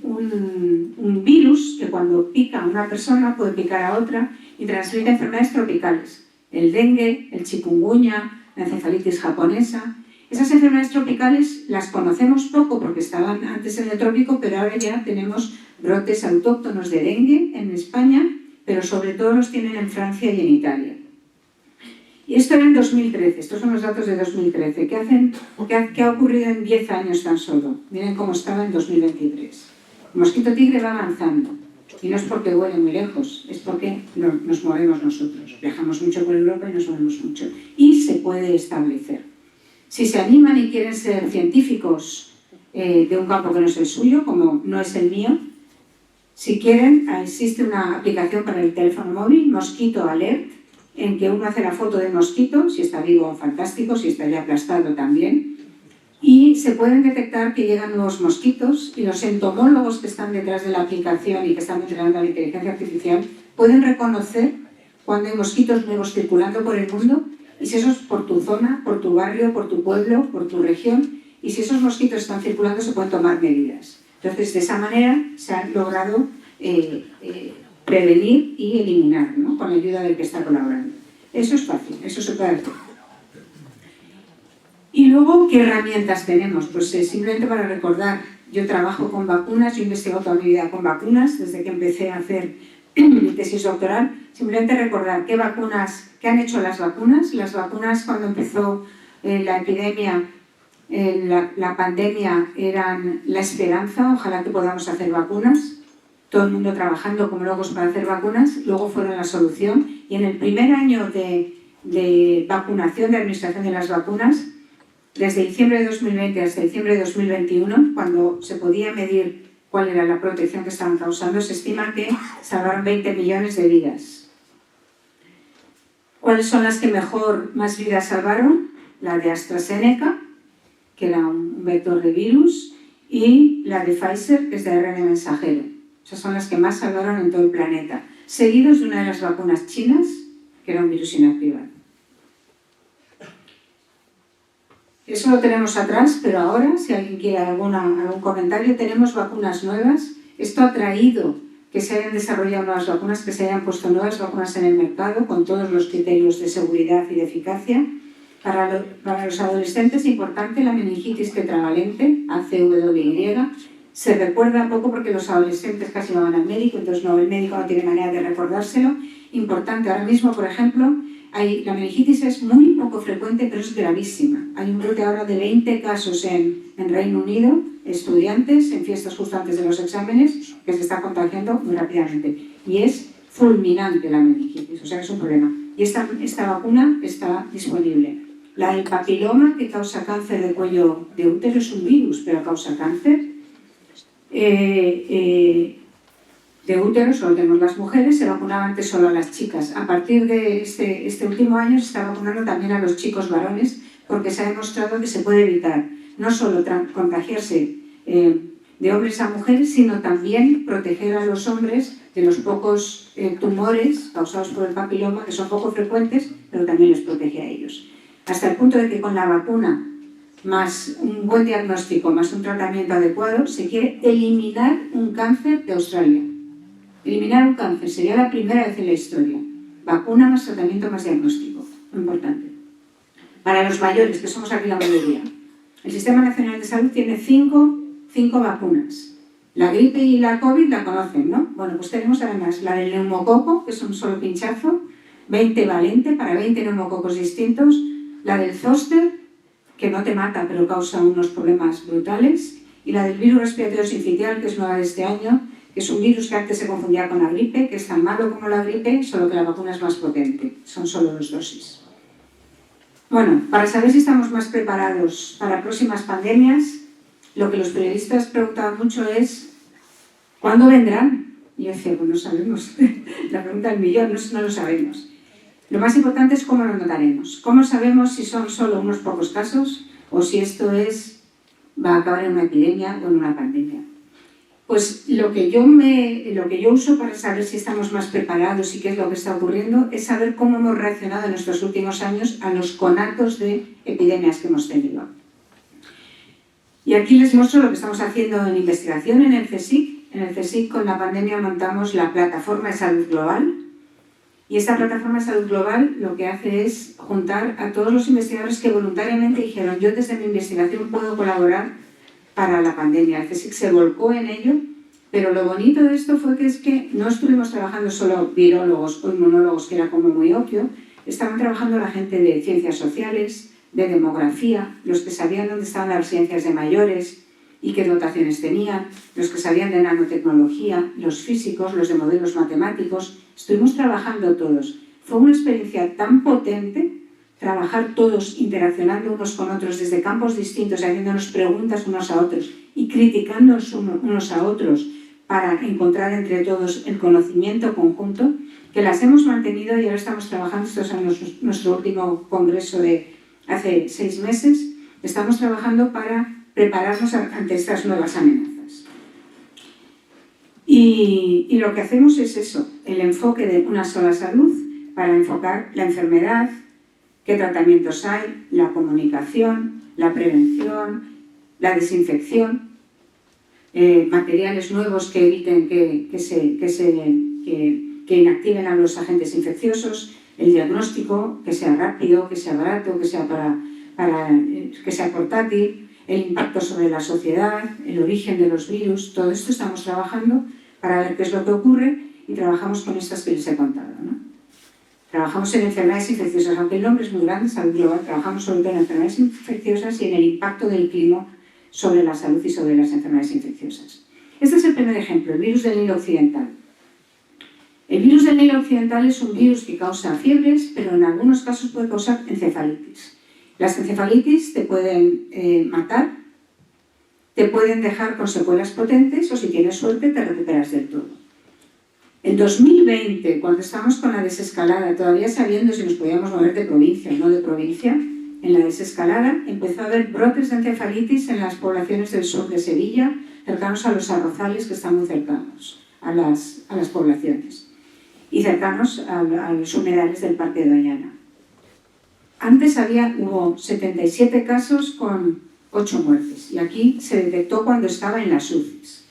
virus que cuando pica a una persona puede picar a otra y transmite enfermedades tropicales. El dengue, el chikungunya, la encefalitis japonesa. Esas enfermedades tropicales las conocemos poco porque estaban antes en el trópico, pero ahora ya tenemos brotes autóctonos de dengue en España, pero sobre todo los tienen en Francia y en Italia. Y esto era en 2013, estos son los datos de 2013. ¿Qué ha ocurrido en 10 años tan solo? Miren cómo estaba en 2023. El mosquito tigre va avanzando. Y no es porque huele muy lejos, es porque nos movemos nosotros. Viajamos mucho por Europa y nos movemos mucho. Y se puede establecer. Si se animan y quieren ser científicos de un campo que no es el suyo, como no es el mío, si quieren, existe una aplicación para el teléfono móvil, Mosquito Alert, en que uno hace la foto del mosquito, si está vivo, fantástico, si está ya aplastado también, y se pueden detectar que llegan nuevos mosquitos y los entomólogos que están detrás de la aplicación y que están entrenando a la inteligencia artificial pueden reconocer cuando hay mosquitos nuevos circulando por el mundo y si eso es por tu zona, por tu barrio, por tu pueblo, por tu región, y si esos mosquitos están circulando se pueden tomar medidas. Entonces, de esa manera se han logrado prevenir y eliminar, ¿no? Con la ayuda del que está colaborando. Eso es fácil, eso se puede hacer. Y luego, ¿qué herramientas tenemos? Pues simplemente para recordar, yo trabajo con vacunas, yo he investigado toda mi vida con vacunas, desde que empecé a hacer mi tesis doctoral. Simplemente recordar qué han hecho las vacunas. Las vacunas, cuando empezó la epidemia, la pandemia, eran la esperanza, ojalá que podamos hacer vacunas. Todo el mundo trabajando como locos para hacer vacunas, luego fueron la solución. Y en el primer año de vacunación, de administración de las vacunas, desde diciembre de 2020 hasta diciembre de 2021, cuando se podía medir cuál era la protección que estaban causando, se estima que salvaron 20 millones de vidas. ¿Cuáles son las que más vidas salvaron? La de AstraZeneca, que era un vector de virus, y la de Pfizer, que es de ARN mensajero. Esas son las que más salvaron en todo el planeta, seguidos de una de las vacunas chinas, que era un virus inactivado. Eso lo tenemos atrás, pero ahora, si alguien quiere algún comentario, tenemos vacunas nuevas. Esto ha traído que se hayan desarrollado nuevas vacunas, que se hayan puesto nuevas vacunas en el mercado, con todos los criterios de seguridad y de eficacia. Para los adolescentes, importante, la meningitis tetravalente, ACWY. Se recuerda poco porque los adolescentes casi no van al médico, entonces el médico no tiene manera de recordárselo. Importante, ahora mismo, por ejemplo, la meningitis es muy poco frecuente, pero es gravísima. Hay un brote ahora de 20 casos en Reino Unido, estudiantes, en fiestas justo antes de los exámenes, que se está contagiando muy rápidamente. Y es fulminante la meningitis, o sea, es un problema. y esta vacuna está disponible. La del papiloma, que causa cáncer de cuello de útero, es un virus, pero causa cáncer. De útero solo tenemos las mujeres, se vacunaba antes solo a las chicas. A partir de este último año se está vacunando también a los chicos varones, porque se ha demostrado que se puede evitar no solo contagiarse de hombres a mujeres, sino también proteger a los hombres de los pocos tumores causados por el papiloma, que son poco frecuentes, pero también les protege a ellos. Hasta el punto de que con la vacuna, más un buen diagnóstico, más un tratamiento adecuado, se quiere eliminar un cáncer de Australia. Eliminar un cáncer sería la primera vez en la historia. Vacuna más tratamiento más diagnóstico. Muy importante. Para los mayores, que somos aquí la mayoría, el Sistema Nacional de Salud tiene cinco vacunas. La gripe y la COVID la conocen, ¿no? Bueno, pues tenemos además la del neumococo, que es un solo pinchazo, 20 valente para 20 neumococos distintos, la del zóster, que no te mata pero causa unos problemas brutales, y la del virus respiratorio sincitial, que es nueva de este año, que es un virus que antes se confundía con la gripe, que es tan malo como la gripe, solo que la vacuna es más potente. Son solo 2 dosis. Bueno, para saber si estamos más preparados para próximas pandemias, lo que los periodistas preguntaban mucho es ¿cuándo vendrán? Y yo decía, pues no sabemos. La pregunta del millón, no lo sabemos. Lo más importante es cómo lo notaremos. ¿Cómo sabemos si son solo unos pocos casos o si esto va a acabar en una epidemia o en una pandemia? Pues lo que yo uso para saber si estamos más preparados y qué es lo que está ocurriendo es saber cómo hemos reaccionado en estos últimos años a los conatos de epidemias que hemos tenido. Y aquí les muestro lo que estamos haciendo en investigación en el CSIC. En el CSIC con la pandemia montamos la Plataforma de Salud Global. Y esta Plataforma de Salud Global lo que hace es juntar a todos los investigadores que voluntariamente dijeron yo desde mi investigación puedo colaborar para la pandemia. El CSIC se volcó en ello, pero lo bonito de esto fue que no estuvimos trabajando solo virólogos o inmunólogos, que era como muy obvio, estaban trabajando la gente de ciencias sociales, de demografía, los que sabían dónde estaban las residencias de mayores y qué dotaciones tenían, los que sabían de nanotecnología, los físicos, los de modelos matemáticos. Estuvimos trabajando todos. Fue una experiencia tan potente trabajar todos interaccionando unos con otros desde campos distintos, haciéndonos preguntas unos a otros y criticándonos unos a otros para encontrar entre todos el conocimiento conjunto, que las hemos mantenido y ahora estamos trabajando, esto es nuestro último congreso de hace 6 meses, estamos trabajando para prepararnos ante estas nuevas amenazas. Y lo que hacemos es eso, el enfoque de una sola salud para enfocar la enfermedad, qué tratamientos hay, la comunicación, la prevención, la desinfección, materiales nuevos que eviten que inactiven a los agentes infecciosos, el diagnóstico, que sea rápido, que sea barato, que sea que sea portátil, el impacto sobre la sociedad, el origen de los virus, todo esto estamos trabajando para ver qué es lo que ocurre y trabajamos con estas que les he contado, ¿no? Trabajamos en enfermedades infecciosas, aunque el nombre es muy grande, salud global, trabajamos sobre todo en enfermedades infecciosas y en el impacto del clima sobre la salud y sobre las enfermedades infecciosas. Este es el primer ejemplo, el virus del Nilo Occidental. El virus del Nilo Occidental es un virus que causa fiebres, pero en algunos casos puede causar encefalitis. Las encefalitis te pueden matar, te pueden dejar con secuelas potentes o si tienes suerte te recuperas del todo. En 2020, cuando estábamos con la desescalada, todavía sabiendo si nos podíamos mover de provincia o no de provincia, en la desescalada empezó a haber brotes de encefalitis en las poblaciones del sur de Sevilla, cercanos a los arrozales que están muy cercanos a las poblaciones y cercanos a los humedales del Parque de Doñana. Antes hubo 77 casos con 8 muertes y aquí se detectó cuando estaba en las UCIs.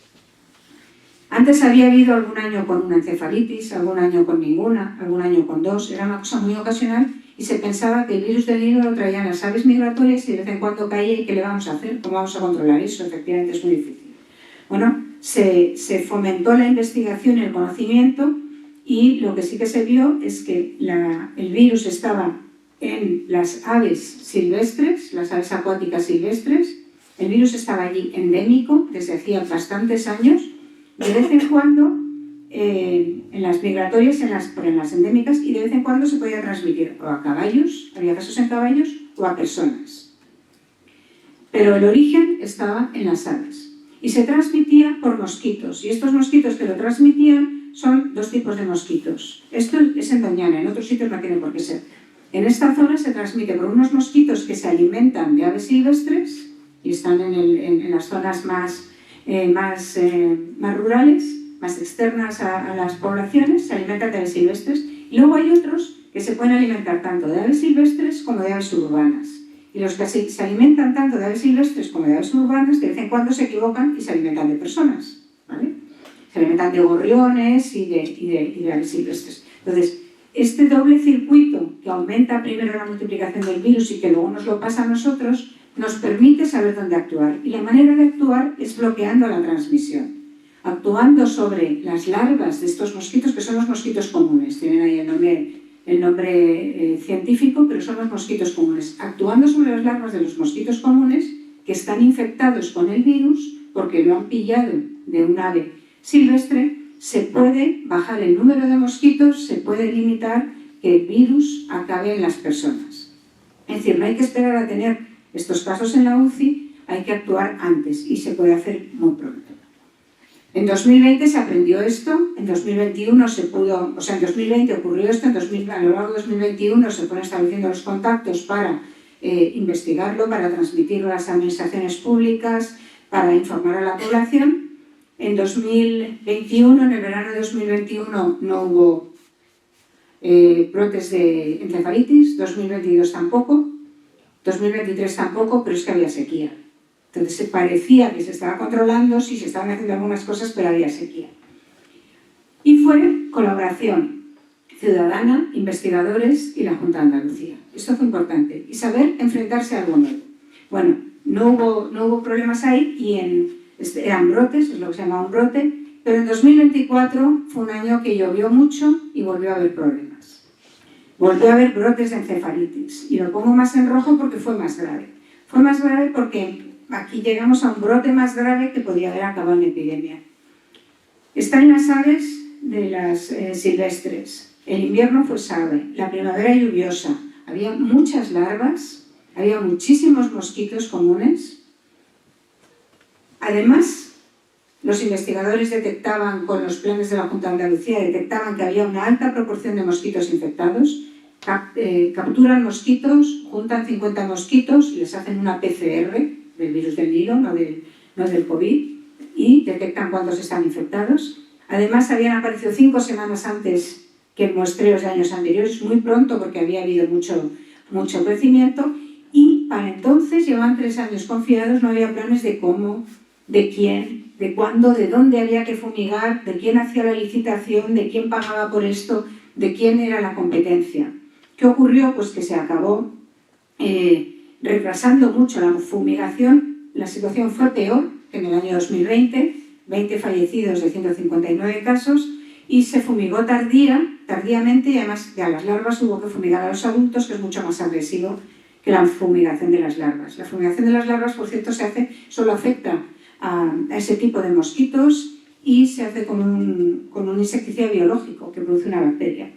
Antes había habido algún año con una encefalitis, algún año con ninguna, algún año con 2, era una cosa muy ocasional y se pensaba que el virus del Nilo lo traían las aves migratorias y de vez en cuando caía y ¿qué le vamos a hacer? ¿Cómo vamos a controlar eso? Efectivamente es muy difícil. Bueno, se fomentó la investigación y el conocimiento y lo que sí que se vio es que el virus estaba en las aves silvestres, las aves acuáticas silvestres, el virus estaba allí endémico desde hacía bastantes años. De vez en cuando en las migratorias, en las endémicas, y de vez en cuando se podía transmitir o a caballos, había casos en caballos, o a personas. Pero el origen estaba en las aves. Y se transmitía por mosquitos. Y estos mosquitos que lo transmitían son dos tipos de mosquitos. Esto es en Doñana, en otros sitios no tiene por qué ser. En esta zona se transmite por unos mosquitos que se alimentan de aves silvestres y están en las zonas más rurales, más externas a las poblaciones, se alimentan de aves silvestres. Y luego hay otros que se pueden alimentar tanto de aves silvestres como de aves urbanas. Y los que se alimentan tanto de aves silvestres como de aves urbanas, de vez en cuando se equivocan y se alimentan de personas, ¿vale? Se alimentan de gorriones y de aves silvestres. Entonces, este doble circuito que aumenta primero la multiplicación del virus y que luego nos lo pasa a nosotros, nos permite saber dónde actuar. Y la manera de actuar es bloqueando la transmisión, actuando sobre las larvas de estos mosquitos, que son los mosquitos comunes, tienen ahí el nombre científico, pero son los mosquitos comunes. Actuando sobre las larvas de los mosquitos comunes que están infectados con el virus, porque lo han pillado de un ave silvestre, se puede bajar el número de mosquitos, se puede limitar que el virus acabe en las personas. Es decir, no hay que esperar a tener estos casos en la UCI, hay que actuar antes y se puede hacer muy pronto. En 2020 se aprendió esto, en 2021 se pudo, o sea, en 2020 ocurrió esto, a lo largo de 2021 se fueron estableciendo los contactos para investigarlo, para transmitirlo a las administraciones públicas, para informar a la población. En 2021, en el verano de 2021, no hubo brotes de encefalitis, 2022 tampoco, 2023 tampoco, pero es que había sequía. Entonces se parecía que se estaba controlando, sí se estaban haciendo algunas cosas, pero había sequía. Y fue colaboración ciudadana, investigadores y la Junta de Andalucía. Esto fue importante. Y saber enfrentarse a algo nuevo. Bueno, no hubo problemas ahí y eran brotes, es lo que se llama un brote, pero en 2024 fue un año que llovió mucho y volvió a haber problemas. Volvió a haber brotes de encefalitis. Y lo pongo más en rojo porque fue más grave. Fue más grave porque aquí llegamos a un brote más grave que podía haber acabado en epidemia. Están las aves de las silvestres. El invierno fue suave, la primavera lluviosa. Había muchas larvas, había muchísimos mosquitos comunes. Además, los investigadores detectaban, con los planes de la Junta de Andalucía, detectaban que había una alta proporción de mosquitos infectados. Capturan mosquitos, juntan 50 mosquitos y les hacen una PCR del virus del Nilo, no del COVID, y detectan cuántos están infectados. Además, habían aparecido 5 semanas antes que en muestreos de años anteriores, muy pronto porque había habido mucho crecimiento, y para entonces llevaban 3 años confiados, no había planes de cómo, de quién, de cuándo, de dónde había que fumigar, de quién hacía la licitación, de quién pagaba por esto, de quién era la competencia. ¿Qué ocurrió? Pues que se acabó retrasando mucho la fumigación. La situación fue peor que en el año 2020, 20 fallecidos de 159 casos, y se fumigó tardíamente, y además a las larvas hubo que fumigar a los adultos, que es mucho más agresivo que la fumigación de las larvas. La fumigación de las larvas, por cierto, solo afecta a ese tipo de mosquitos y se hace con un insecticida biológico que produce una bacteria.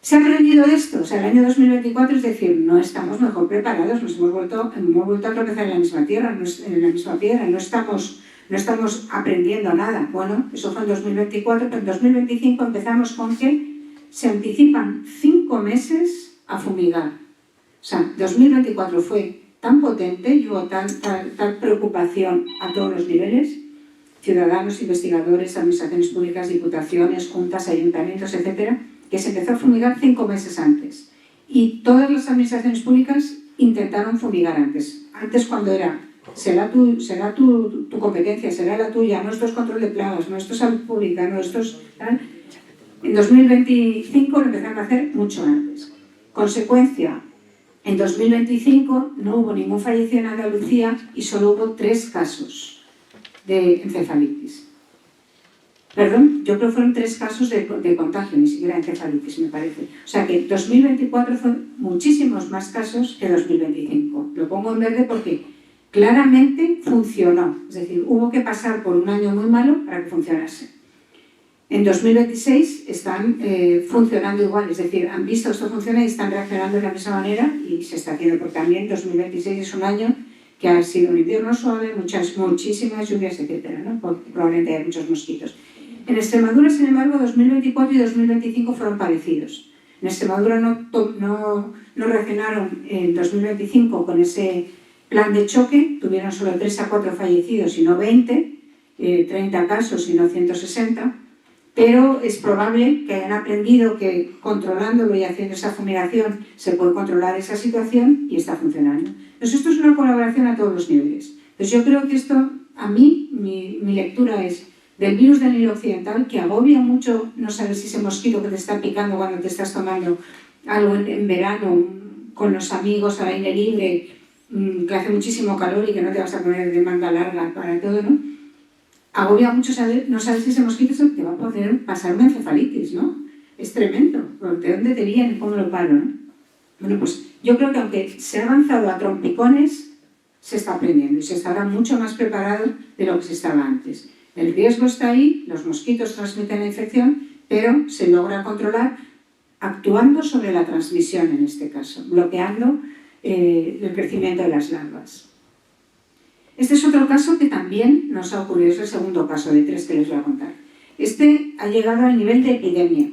¿Se ha aprendido de esto? O sea, el año 2024, es decir, no estamos mejor preparados, nos hemos vuelto a tropezar en la misma tierra, en la misma piedra, no estamos aprendiendo nada. Bueno, eso fue en 2024, pero en 2025 empezamos con que se anticipan 5 meses a fumigar. O sea, 2024 fue tan potente y hubo tal preocupación a todos los niveles, ciudadanos, investigadores, administraciones públicas, diputaciones, juntas, ayuntamientos, etcétera, que se empezó a fumigar 5 meses antes. Y todas las administraciones públicas intentaron fumigar antes. Antes, cuando era, será tu competencia, será la tuya, no esto es control de plagas, no esto es salud pública, no esto es tal. En 2025 lo empezaron a hacer mucho antes. Consecuencia, en 2025 no hubo ningún fallecido en Andalucía y solo hubo 3 casos de encefalitis. Perdón, yo creo que fueron 3 casos de contagio, ni siquiera encefalitis, me parece. O sea que 2024 fueron muchísimos más casos que 2025. Lo pongo en verde porque claramente funcionó. Es decir, hubo que pasar por un año muy malo para que funcionase. En 2026 están funcionando igual, es decir, han visto que esto funciona y están reaccionando de la misma manera y se está haciendo, porque también 2026 es un año que ha sido un invierno suave, muchísimas lluvias, etc., ¿no? Probablemente hay muchos mosquitos. En Extremadura, sin embargo, 2024 y 2025 fueron parecidos. En Extremadura no reaccionaron en 2025 con ese plan de choque, tuvieron solo 3 a 4 fallecidos y no 20, 30 casos y no 160, pero es probable que hayan aprendido que controlándolo y haciendo esa fumigación se puede controlar esa situación y está funcionando. Entonces esto es una colaboración a todos los niveles. Entonces yo creo que esto, a mí, mi lectura es del virus del Nilo Occidental, que agobia mucho no saber si ese mosquito que te está picando cuando te estás tomando algo en verano con los amigos al aire libre, que hace muchísimo calor y que no te vas a poner de manga larga para todo, ¿no? Agobia mucho no saber si ese mosquito te va a poder pasar una encefalitis, ¿no? Es tremendo. ¿De dónde te viene? ¿Cómo lo paro, no? Bueno, pues yo creo que aunque se ha avanzado a trompicones, se está aprendiendo y se estará mucho más preparado de lo que se estaba antes. El riesgo está ahí, los mosquitos transmiten la infección, pero se logra controlar actuando sobre la transmisión en este caso, bloqueando el crecimiento de las larvas. Este es otro caso que también nos ha ocurrido, es el segundo caso de 3 que les voy a contar. Este ha llegado al nivel de epidemia.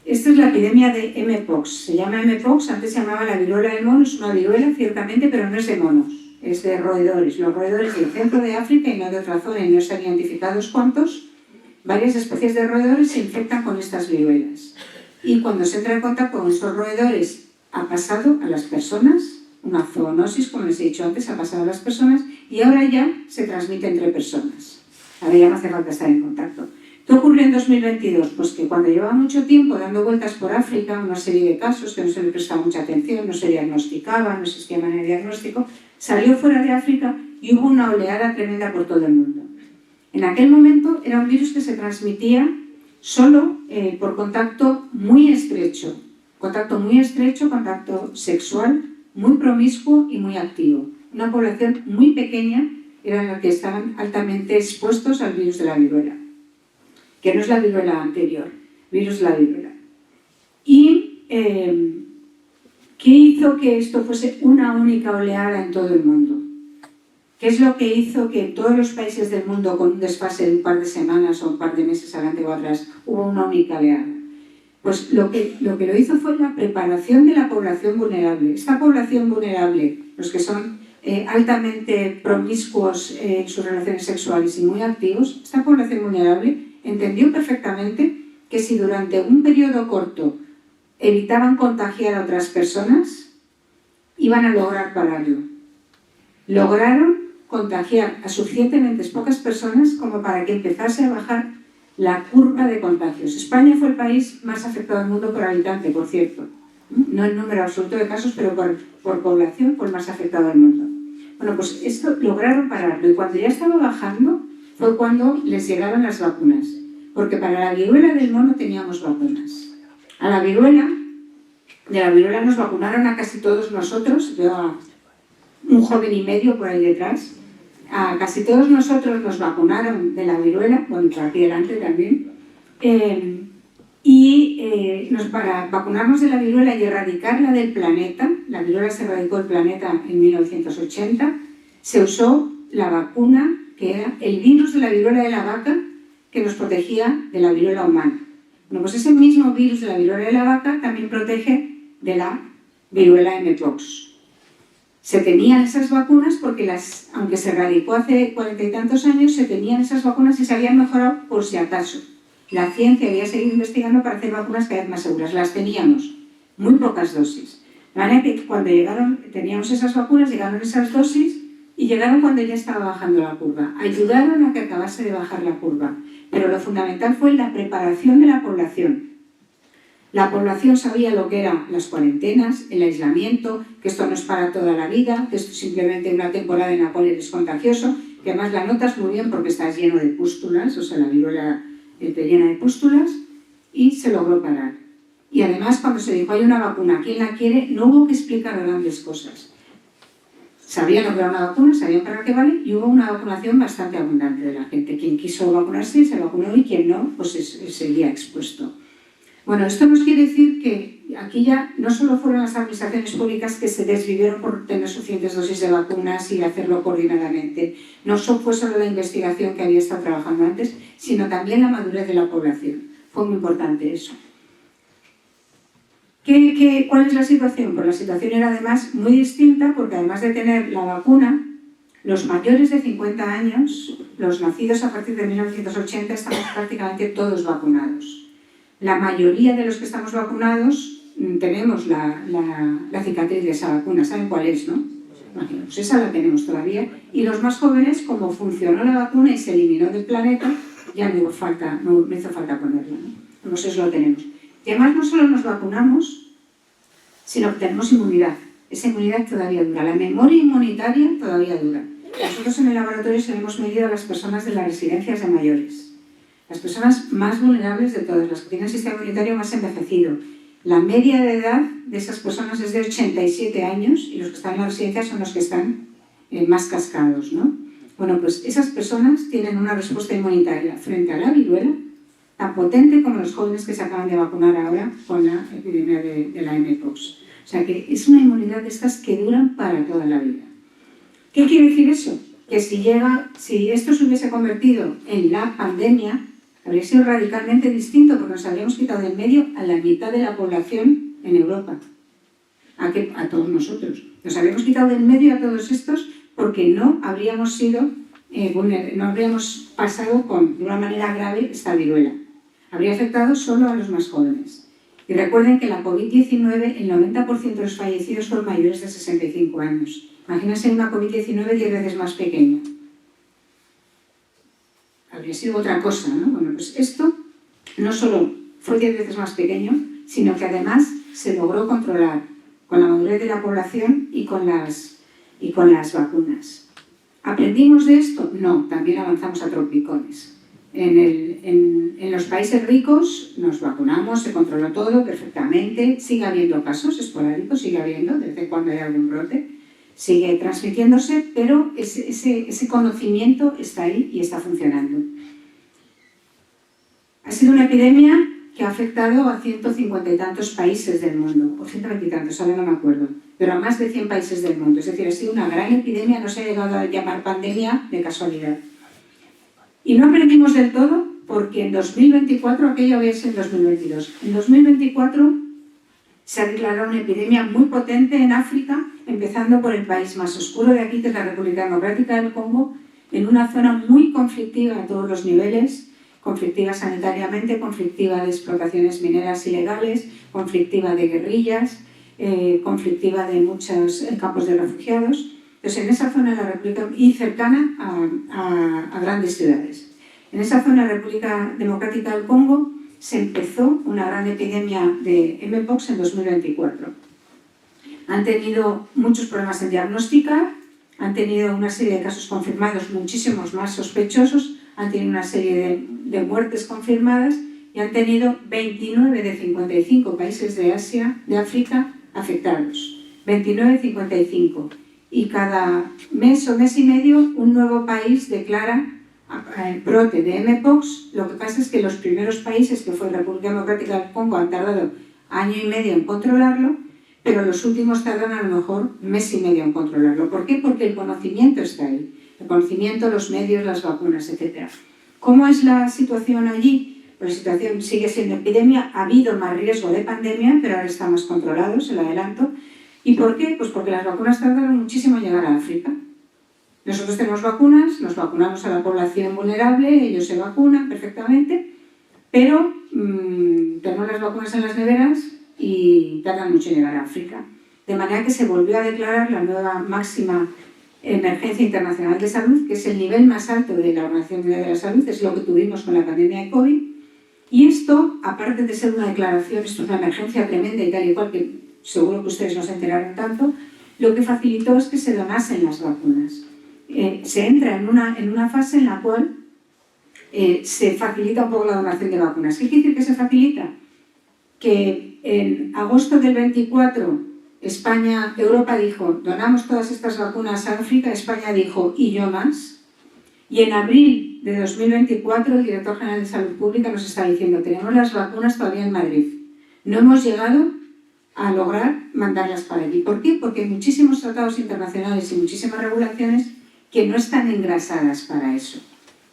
Esta es la epidemia de Mpox. Se llama Mpox, antes se llamaba la viruela del mono, es una viruela ciertamente, pero no es de monos, es de roedores. Los roedores del centro de África y no de otra zona, y no se han identificado cuántos, varias especies de roedores se infectan con estas viruelas. Y cuando se entra en contacto con esos roedores, ha pasado a las personas, una zoonosis, como les he dicho antes, ha pasado a las personas y ahora ya se transmite entre personas. Ahora ya no hace falta estar en contacto. ¿Qué ocurrió en 2022? Pues que cuando llevaba mucho tiempo dando vueltas por África, una serie de casos que no se le prestaba mucha atención, no se diagnosticaban, no existía manera de diagnóstico, salió fuera de África y hubo una oleada tremenda por todo el mundo. En aquel momento era un virus que se transmitía solo por contacto muy estrecho, contacto sexual, muy promiscuo y muy activo. Una población muy pequeña era la que estaban altamente expuestos al virus de la viruela, que no es la viruela anterior, virus de la viruela. ¿Y qué hizo que esto fuese una única oleada en todo el mundo? ¿Qué es lo que hizo que en todos los países del mundo, con un desfase de un par de semanas o un par de meses adelante o atrás, hubo una única oleada? Pues lo que lo hizo fue la preparación de la población vulnerable. Esta población vulnerable, los que son altamente promiscuos en sus relaciones sexuales y muy activos, esta población vulnerable entendió perfectamente que si durante un periodo corto evitaban contagiar a otras personas, iban a lograr pararlo. Lograron contagiar a suficientemente pocas personas como para que empezase a bajar la curva de contagios. España fue el país más afectado del mundo por habitante, por cierto. No en número absoluto de casos, pero por población fue el más afectado del mundo. Bueno, pues esto lograron pararlo y cuando ya estaba bajando fue cuando les llegaron las vacunas. Porque para la viruela del mono teníamos vacunas. A la viruela, de la viruela nos vacunaron a casi todos nosotros, yo a un joven y medio por ahí detrás, a casi todos nosotros nos vacunaron de la viruela, bueno, por aquí delante también, para vacunarnos de la viruela y erradicarla del planeta, la viruela se erradicó del planeta en 1980, se usó la vacuna que era el virus de la viruela de la vaca que nos protegía de la viruela humana. Bueno, pues ese mismo virus de la viruela de la vaca también protege de la viruela Mpox. Se tenían esas vacunas porque aunque se erradicó hace 40 y tantos años, se tenían esas vacunas y se habían mejorado por si acaso. La ciencia había seguido investigando para hacer vacunas cada vez más seguras. Las teníamos, muy pocas dosis. De manera que cuando teníamos esas vacunas, llegaron esas dosis y llegaron cuando ya estaba bajando la curva. Ayudaron a que acabase de bajar la curva. Pero lo fundamental fue la preparación de la población. La población sabía lo que eran las cuarentenas, el aislamiento, que esto no es para toda la vida, que esto es simplemente una temporada en la cual eres contagioso, que además la notas muy bien porque estás lleno de pústulas, o sea, la viruela te llena de pústulas, y se logró parar. Y además, cuando se dijo hay una vacuna, ¿quién la quiere? No hubo que explicar grandes cosas. sabían lo que era una vacuna, sabían para qué vale, y hubo una vacunación bastante abundante de la gente. Quien quiso vacunarse se vacunó y quien no, pues seguía expuesto. Bueno, esto nos quiere decir que aquí ya no solo fueron las administraciones públicas que se desvivieron por tener suficientes dosis de vacunas y hacerlo coordinadamente. No fue solo la investigación que había estado trabajando antes, sino también la madurez de la población. Fue muy importante eso. ¿Cuál es la situación? Pues la situación era además muy distinta porque además de tener la vacuna, los mayores de 50 años, los nacidos a partir de 1980, estamos prácticamente todos vacunados. La mayoría de los que estamos vacunados tenemos la cicatriz de esa vacuna. ¿Saben cuál es, no? Imagino, pues esa la tenemos todavía. Y los más jóvenes, como funcionó la vacuna y se eliminó del planeta, ya no hizo falta ponerla, ¿no? Pues eso lo tenemos. Y además no solo nos vacunamos, sino que tenemos inmunidad. Esa inmunidad todavía dura. La memoria inmunitaria todavía dura. Nosotros en el laboratorio hemos medido a las personas de las residencias de mayores. Las personas más vulnerables de todas, las que tienen el sistema inmunitario más envejecido. La media de edad de esas personas es de 87 años y los que están en la residencia son los que están más cascados, ¿no? Bueno, pues esas personas tienen una respuesta inmunitaria frente a la viruela tan potente como los jóvenes que se acaban de vacunar ahora con la epidemia de la mpox. O sea que es una inmunidad de estas que duran para toda la vida. ¿Qué quiere decir eso? Que si esto se hubiese convertido en la pandemia, habría sido radicalmente distinto porque nos habríamos quitado del medio a la mitad de la población en Europa. A todos nosotros. Nos habríamos quitado del medio a todos estos porque no habríamos pasado de una manera grave esta viruela. Habría afectado solo a los más jóvenes. Y recuerden que la COVID-19, el 90% de los fallecidos son mayores de 65 años. Imagínense una COVID-19 10 veces más pequeña. Habría sido otra cosa, ¿no? Bueno, pues esto no solo fue 10 veces más pequeño, sino que además se logró controlar con la madurez de la población y con las vacunas. ¿Aprendimos de esto? No, también avanzamos a trompicones. En los países ricos nos vacunamos, se controló todo perfectamente, sigue habiendo casos esporádicos, sigue habiendo, de vez en cuando hay algún brote, sigue transmitiéndose, pero ese conocimiento está ahí y está funcionando. Ha sido una epidemia que ha afectado a 150 y tantos países del mundo, o 120 y tantos, ahora no me acuerdo, pero a más de 100 países del mundo. Es decir, ha sido una gran epidemia, no se ha llegado a llamar pandemia de casualidad. Y no aprendimos del todo porque en 2024, aquello había sido en 2022, en 2024 se ha declarado una epidemia muy potente en África, empezando por el país más oscuro de aquí, que es la República Democrática del Congo, en una zona muy conflictiva a todos los niveles, conflictiva sanitariamente, conflictiva de explotaciones mineras ilegales, conflictiva de guerrillas, conflictiva de muchos campos de refugiados. Entonces, en esa zona de la República y cercana a grandes ciudades. En esa zona de la República Democrática del Congo se empezó una gran epidemia de mpox en 2024. Han tenido muchos problemas en diagnosticar, han tenido una serie de casos confirmados, muchísimos más sospechosos, han tenido una serie de muertes confirmadas y han tenido 29 de 55 países de África afectados. 29 de 55. Y cada mes o mes y medio un nuevo país declara brote de mpox. Lo que pasa es que los primeros países, que fue la República Democrática del Congo, han tardado año y medio en controlarlo, pero los últimos tardan a lo mejor mes y medio en controlarlo. ¿Por qué? Porque el conocimiento está ahí. El conocimiento, los medios, las vacunas, etc. ¿Cómo es la situación allí? Pues la situación sigue siendo epidemia, ha habido más riesgo de pandemia, pero ahora está más controlado, se lo adelanto. ¿Y por qué? Pues porque las vacunas tardaron muchísimo en llegar a África. Nosotros tenemos vacunas, nos vacunamos a la población vulnerable, ellos se vacunan perfectamente, pero tenemos las vacunas en las neveras y tardan mucho en llegar a África. De manera que se volvió a declarar la nueva máxima emergencia internacional de salud, que es el nivel más alto de la Organización Mundial de la Salud, es lo que tuvimos con la pandemia de COVID. Y esto, aparte de ser una declaración, esto es una emergencia tremenda y tal y cual, que seguro que ustedes no se enteraron tanto, lo que facilitó es que se donasen las vacunas. Se entra en una fase en la cual se facilita un poco la donación de vacunas. ¿Qué quiere decir que se facilita? Que en agosto del 24 Europa dijo, donamos todas estas vacunas a África, España dijo, y yo más. Y en abril de 2024 el director general de Salud Pública nos está diciendo, tenemos las vacunas todavía en Madrid. No hemos llegado a lograr mandarlas para allí. ¿Por qué? Porque hay muchísimos tratados internacionales y muchísimas regulaciones que no están engrasadas para eso.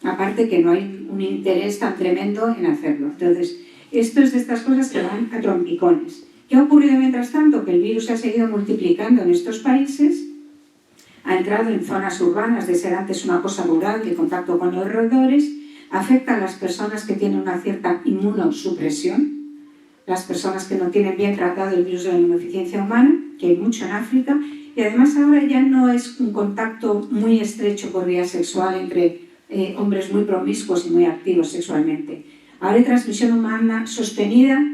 Aparte que no hay un interés tan tremendo en hacerlo. Entonces, esto es de estas cosas que van a trompicones. ¿Qué ha ocurrido mientras tanto? Que el virus se ha seguido multiplicando en estos países, ha entrado en zonas urbanas de ser antes una cosa rural de contacto con los roedores, afecta a las personas que tienen una cierta inmunosupresión, las personas que no tienen bien tratado el virus de la inmunodeficiencia humana, que hay mucho en África, y además ahora ya no es un contacto muy estrecho por vía sexual entre hombres muy promiscuos y muy activos sexualmente. Ahora hay transmisión humana sostenida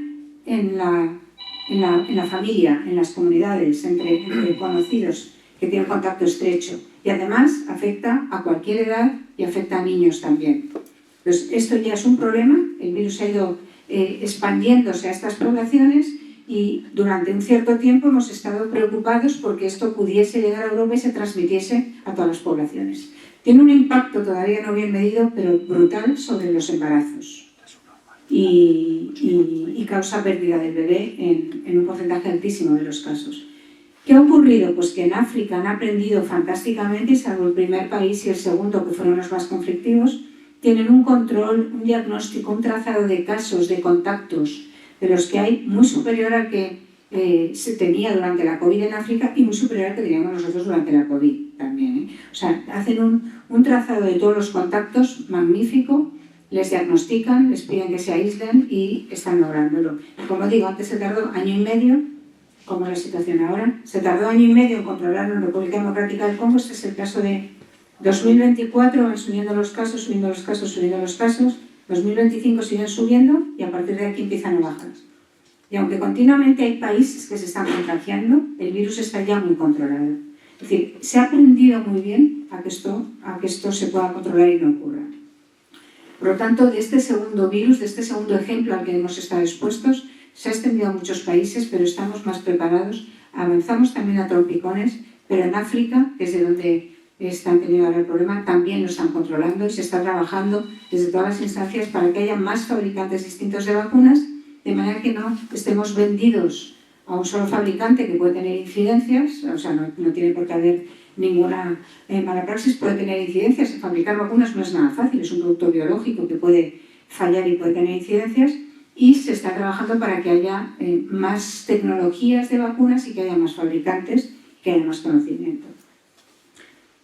en la familia, en las comunidades, entre conocidos que tienen contacto estrecho. Y además afecta a cualquier edad y afecta a niños también. Entonces, esto ya es un problema, el virus ha ido expandiéndose a estas poblaciones y durante un cierto tiempo hemos estado preocupados porque esto pudiese llegar a Europa y se transmitiese a todas las poblaciones. Tiene un impacto todavía no bien medido, pero brutal sobre los embarazos y causa pérdida del bebé en un porcentaje altísimo de los casos. ¿Qué ha ocurrido? Pues que en África han aprendido fantásticamente, y salvo el primer país y el segundo, que fueron los más conflictivos, tienen un control, un diagnóstico, un trazado de casos, de contactos, de los que hay muy superior al que se tenía durante la COVID en África y muy superior al que teníamos nosotros durante la COVID también. O sea, hacen un trazado de todos los contactos magnífico, les diagnostican, les piden que se aíslen y están lográndolo. Como digo, antes se tardó año y medio, como es la situación ahora, se tardó año y medio en controlarlo en República Democrática del Congo. Este es el caso de 2024, van subiendo los casos, subiendo los casos, subiendo los casos. 2025 siguen subiendo y a partir de aquí empiezan a bajar. Y aunque continuamente hay países que se están contagiando, el virus está ya muy controlado. Es decir, se ha aprendido muy bien a que esto se pueda controlar y no ocurra. Por lo tanto, de este segundo virus, de este segundo ejemplo al que hemos estado expuestos, se ha extendido a muchos países, pero estamos más preparados. Avanzamos también a trompicones, pero en África, que es de donde están teniendo ahora el problema, también lo están controlando y se está trabajando desde todas las instancias para que haya más fabricantes distintos de vacunas, de manera que no estemos vendidos a un solo fabricante que puede tener incidencias, o sea, no tiene por qué haber ninguna mala praxis, puede tener incidencias. Fabricar vacunas no es nada fácil, es un producto biológico que puede fallar y puede tener incidencias, y se está trabajando para que haya más tecnologías de vacunas y que haya más fabricantes, que haya más conocimiento.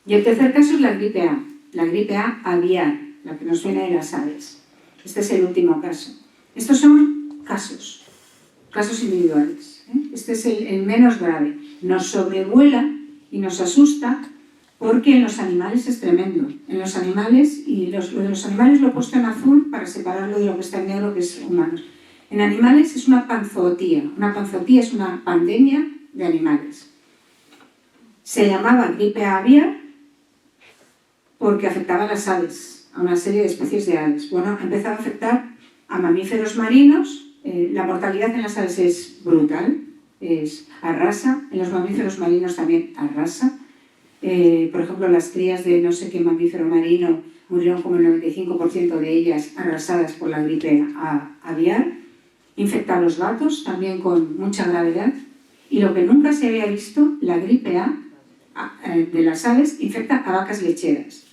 Y el tercer caso es la gripe A aviar, la que nos viene de las aves. Este es el último caso. Estos son casos individuales. Este es el menos grave. Nos sobrevuela y nos asusta porque en los animales es tremendo. En los animales, y lo de los animales lo he puesto en azul para separarlo de lo que está en negro, que es humanos. En animales es una panzootía. Una panzootía es una pandemia de animales. Se llamaba gripe aviar porque afectaba a las aves, a una serie de especies de aves. Bueno, ha empezado a afectar a mamíferos marinos. La mortalidad en las aves es brutal, arrasa. En los mamíferos marinos también arrasa. Por ejemplo, las crías de no sé qué mamífero marino murieron como el 95% de ellas arrasadas por la gripe aviar. Infecta a los gatos también con mucha gravedad. Y lo que nunca se había visto, la gripe A de las aves infecta a vacas lecheras.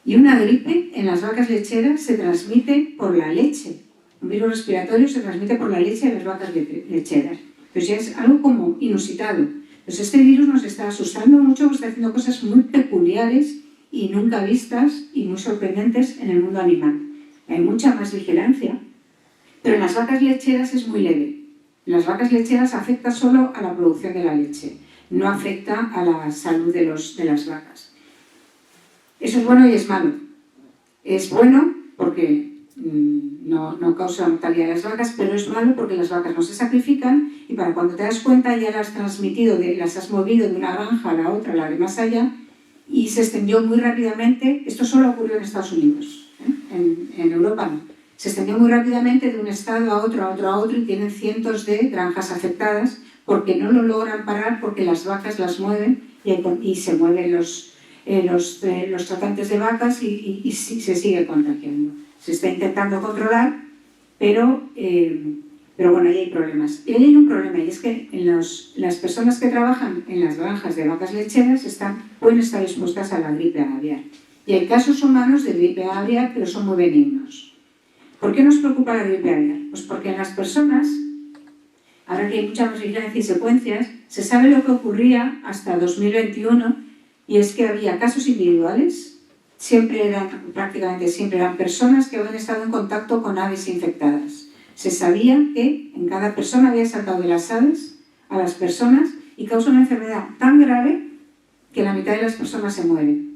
Y una gripe en las vacas lecheras se transmite por la leche. Un virus respiratorio se transmite por la leche de las vacas lecheras. Entonces ya es algo como inusitado. Pues este virus nos está asustando mucho, está haciendo cosas muy peculiares y nunca vistas y muy sorprendentes en el mundo animal. Hay mucha más vigilancia, pero en las vacas lecheras es muy leve. En las vacas lecheras afecta solo a la producción de la leche, no afecta a la salud de las vacas. Eso es bueno y es malo. Es bueno porque no causa mortalidad de las vacas, pero es malo porque las vacas no se sacrifican y para cuando te das cuenta ya las has transmitido, las has movido de una granja a la otra, a la de más allá, y se extendió muy rápidamente. Esto solo ocurrió en Estados Unidos, en Europa no. Se extendió muy rápidamente de un estado a otro, y tienen cientos de granjas afectadas porque no lo logran parar, porque las vacas las mueven y se mueven los tratantes de vacas y se sigue contagiando. Se está intentando controlar, pero bueno, ahí hay problemas. Y ahí hay un problema, y es que las personas que trabajan en las granjas de vacas lecheras pueden estar expuestas a la gripe aviar. Y hay casos humanos de gripe aviar, pero son muy benignos. ¿Por qué nos preocupa la gripe aviar? Pues porque en las personas, ahora que hay mucha más vigilancia y secuencias, se sabe lo que ocurría hasta 2021, y es que había casos individuales, prácticamente siempre eran personas que habían estado en contacto con aves infectadas. Se sabía que en cada persona había saltado de las aves a las personas y causa una enfermedad tan grave que la mitad de las personas se mueren.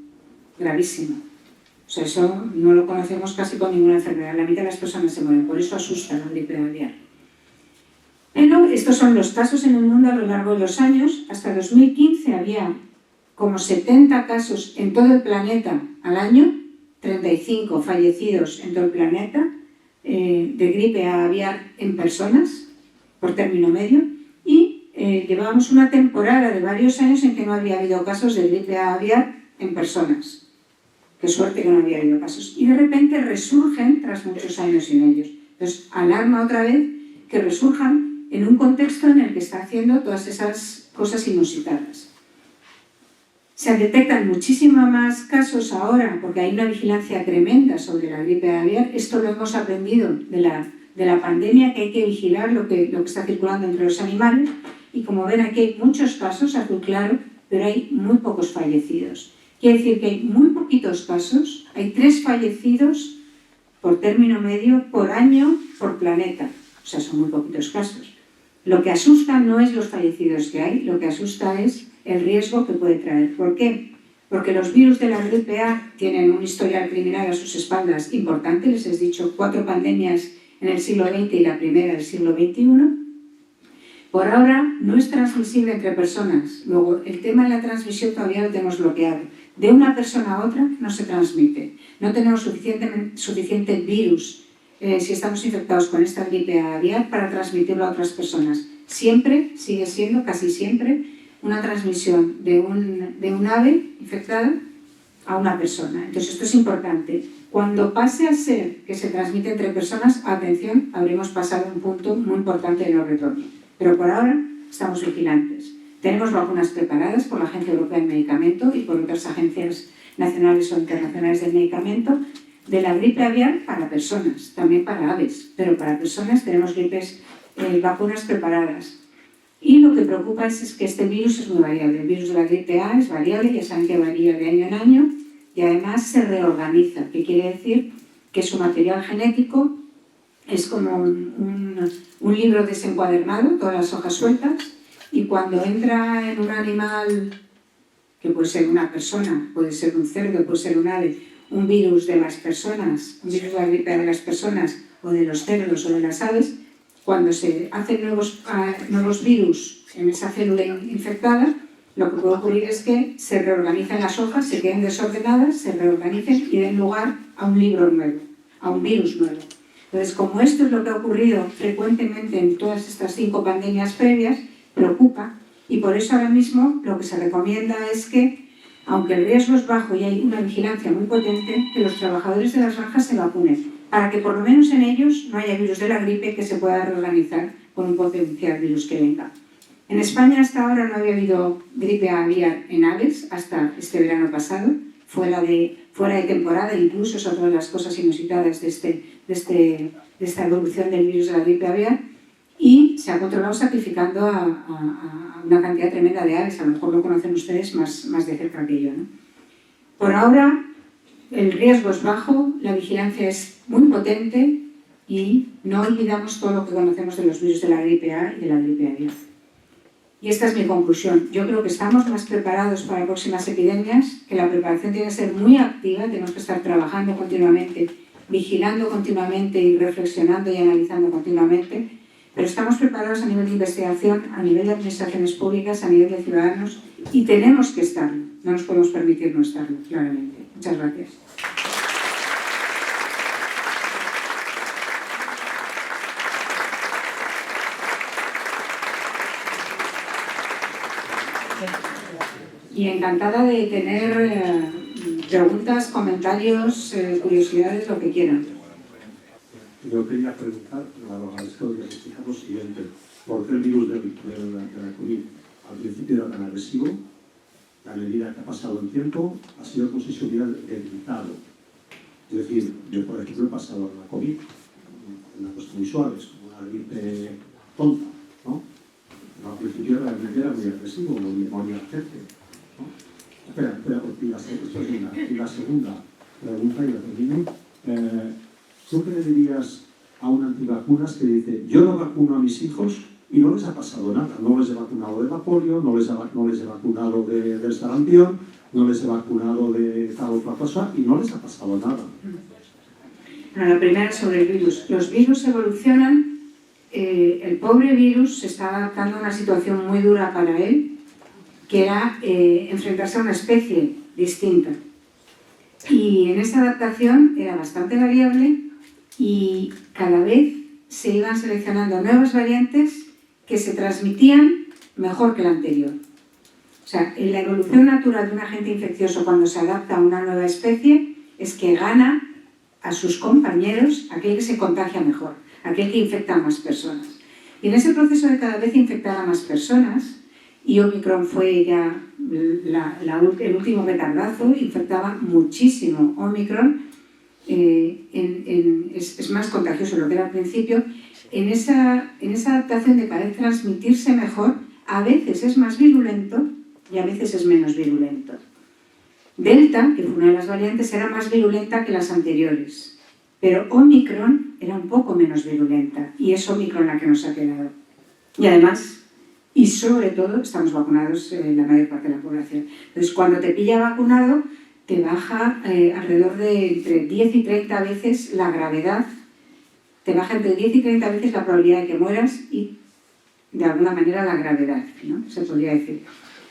Gravísimo. O sea, eso no lo conocemos casi con ninguna enfermedad. La mitad de las personas se mueren. Por eso asusta la gripe aviar. Pero estos son los casos en el mundo a lo largo de los años. Hasta 2015 había como 70 casos en todo el planeta al año, 35 fallecidos en todo el planeta de gripe aviar en personas, por término medio, y llevábamos una temporada de varios años en que no había habido casos de gripe aviar en personas. Qué suerte que no había habido casos. Y de repente resurgen tras muchos años sin ellos. Entonces, alarma otra vez que resurjan en un contexto en el que está haciendo todas esas cosas inusitadas. Se detectan muchísimos más casos ahora porque hay una vigilancia tremenda sobre la gripe aviar. Esto lo hemos aprendido de la pandemia, que hay que vigilar lo que está circulando entre los animales. Y como ven, aquí hay muchos casos, azul claro, pero hay muy pocos fallecidos. Quiere decir que hay muy poquitos casos, hay 3 fallecidos por término medio por año por planeta. O sea, son muy poquitos casos. Lo que asusta no es los fallecidos que hay, lo que asusta es el riesgo que puede traer. ¿Por qué? Porque los virus de la gripe A tienen un historial criminal a sus espaldas importante. Les he dicho 4 pandemias en el siglo XX y la primera del siglo XXI. Por ahora no es transmisible entre personas. Luego, el tema de la transmisión todavía lo tenemos bloqueado. De una persona a otra no se transmite. No tenemos suficiente virus si estamos infectados con esta gripe aviar para transmitirlo a otras personas. Siempre, sigue siendo, casi siempre, una transmisión de un ave infectada a una persona. Entonces, esto es importante. Cuando pase a ser que se transmite entre personas, atención, habremos pasado un punto muy importante de no retorno. Pero por ahora estamos vigilantes. Tenemos vacunas preparadas por la Agencia Europea del Medicamento y por otras agencias nacionales o internacionales del medicamento de la gripe aviar para personas, también para aves, pero para personas tenemos vacunas preparadas. Y lo que preocupa es que este virus es muy variable. El virus de la gripe A es variable, ya saben que varía de año en año y además se reorganiza, que quiere decir que su material genético es como un libro desencuadernado, todas las hojas sueltas, y cuando entra en un animal, que puede ser una persona, puede ser un cerdo, puede ser un ave, un virus de las personas, un virus de la gripe A de las personas o de los cerdos o de las aves, cuando se hacen nuevos virus en esa célula infectada, lo que puede ocurrir es que se reorganizan las hojas, se queden desordenadas, se reorganicen y den lugar a un libro nuevo, a un virus nuevo. Entonces, como esto es lo que ha ocurrido frecuentemente en todas estas 5 pandemias previas, preocupa, y por eso ahora mismo lo que se recomienda es que, aunque el riesgo es bajo y hay una vigilancia muy potente, que los trabajadores de las granjas se vacunen, para que por lo menos en ellos no haya virus de la gripe que se pueda reorganizar con un potencial virus que venga. En España hasta ahora no había habido gripe aviar en aves hasta este verano pasado, fuera de temporada, incluso es otra de las cosas inusitadas de esta evolución del virus de la gripe aviar, y se ha controlado sacrificando a una cantidad tremenda de aves. A lo mejor lo conocen ustedes más de cerca que yo, ¿no? Por ahora el riesgo es bajo, la vigilancia es muy potente y no olvidamos todo lo que conocemos de los virus de la gripe A y de la gripe aviar. Y esta es mi conclusión. Yo creo que estamos más preparados para próximas epidemias, que la preparación tiene que ser muy activa, tenemos que estar trabajando continuamente, vigilando continuamente y reflexionando y analizando continuamente, pero estamos preparados a nivel de investigación, a nivel de administraciones públicas, a nivel de ciudadanos, y tenemos que estarlo. No nos podemos permitir no estarlo, claramente. Muchas gracias. Y encantada de tener preguntas, comentarios, curiosidades, lo que quieran. Yo quería preguntar, a esto de explicar lo siguiente. ¿Por qué el virus de la COVID al principio era tan agresivo? A medida que ha pasado el tiempo, ha sido como si se hubiera debilitado. Es decir, yo por ejemplo he pasado la COVID, una cosa muy suave, como una gripe tonta, ¿no? Pero al principio realmente era muy agresivo, moría la gente, ¿no? Espera, porque esto es una. Y la segunda pregunta, y la termino. ¿Tú qué le dirías a un antivacunas que dice, yo no vacuno a mis hijos y no les ha pasado nada? No les he vacunado de la polio, no les he vacunado del sarampión, no les he vacunado de tal otra cosa y no les ha pasado nada. Bueno, la primera sobre el virus. Los virus evolucionan, el pobre virus se está adaptando a una situación muy dura para él, que era enfrentarse a una especie distinta. Y en esa adaptación era bastante variable y cada vez se iban seleccionando nuevas variantes que se transmitían mejor que la anterior. O sea, en la evolución natural de un agente infeccioso cuando se adapta a una nueva especie es que gana a sus compañeros aquel que se contagia mejor, aquel que infecta a más personas. Y en ese proceso de cada vez infectar a más personas, y Omicron fue ya el último petardazo, infectaba muchísimo. Omicron es más contagioso de lo que era al principio. En esa adaptación de cada vez transmitirse mejor, a veces es más virulento y a veces es menos virulento. Delta, que fue una de las variantes, era más virulenta que las anteriores, pero Omicron era un poco menos virulenta y es Omicron la que nos ha quedado. Y además, y sobre todo, estamos vacunados la mayor parte de la población. Entonces, cuando te pilla vacunado, te baja alrededor de entre 10 y 30 veces la gravedad, te baja entre 10 y 30 veces la probabilidad de que mueras y, de alguna manera, la gravedad, ¿no? Se podría decir.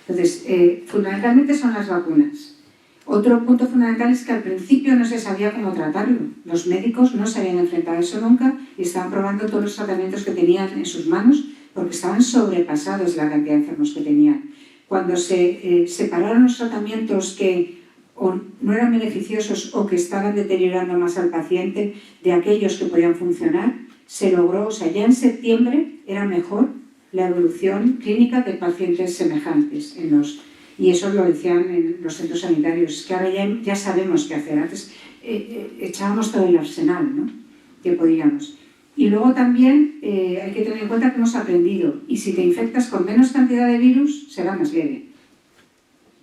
Entonces, fundamentalmente son las vacunas. Otro punto fundamental es que al principio no se sabía cómo tratarlo. Los médicos no se habían enfrentado a eso nunca y estaban probando todos los tratamientos que tenían en sus manos porque estaban sobrepasados la cantidad de enfermos que tenían. Cuando se separaron los tratamientos que o no eran beneficiosos o que estaban deteriorando más al paciente de aquellos que podían funcionar, se logró, o sea, ya en septiembre era mejor la evolución clínica de pacientes semejantes y eso lo decían en los centros sanitarios, que ahora ya sabemos qué hacer. Antes echábamos todo el arsenal, ¿no?, que podíamos. Y luego también hay que tener en cuenta que hemos aprendido, y si te infectas con menos cantidad de virus, será más leve.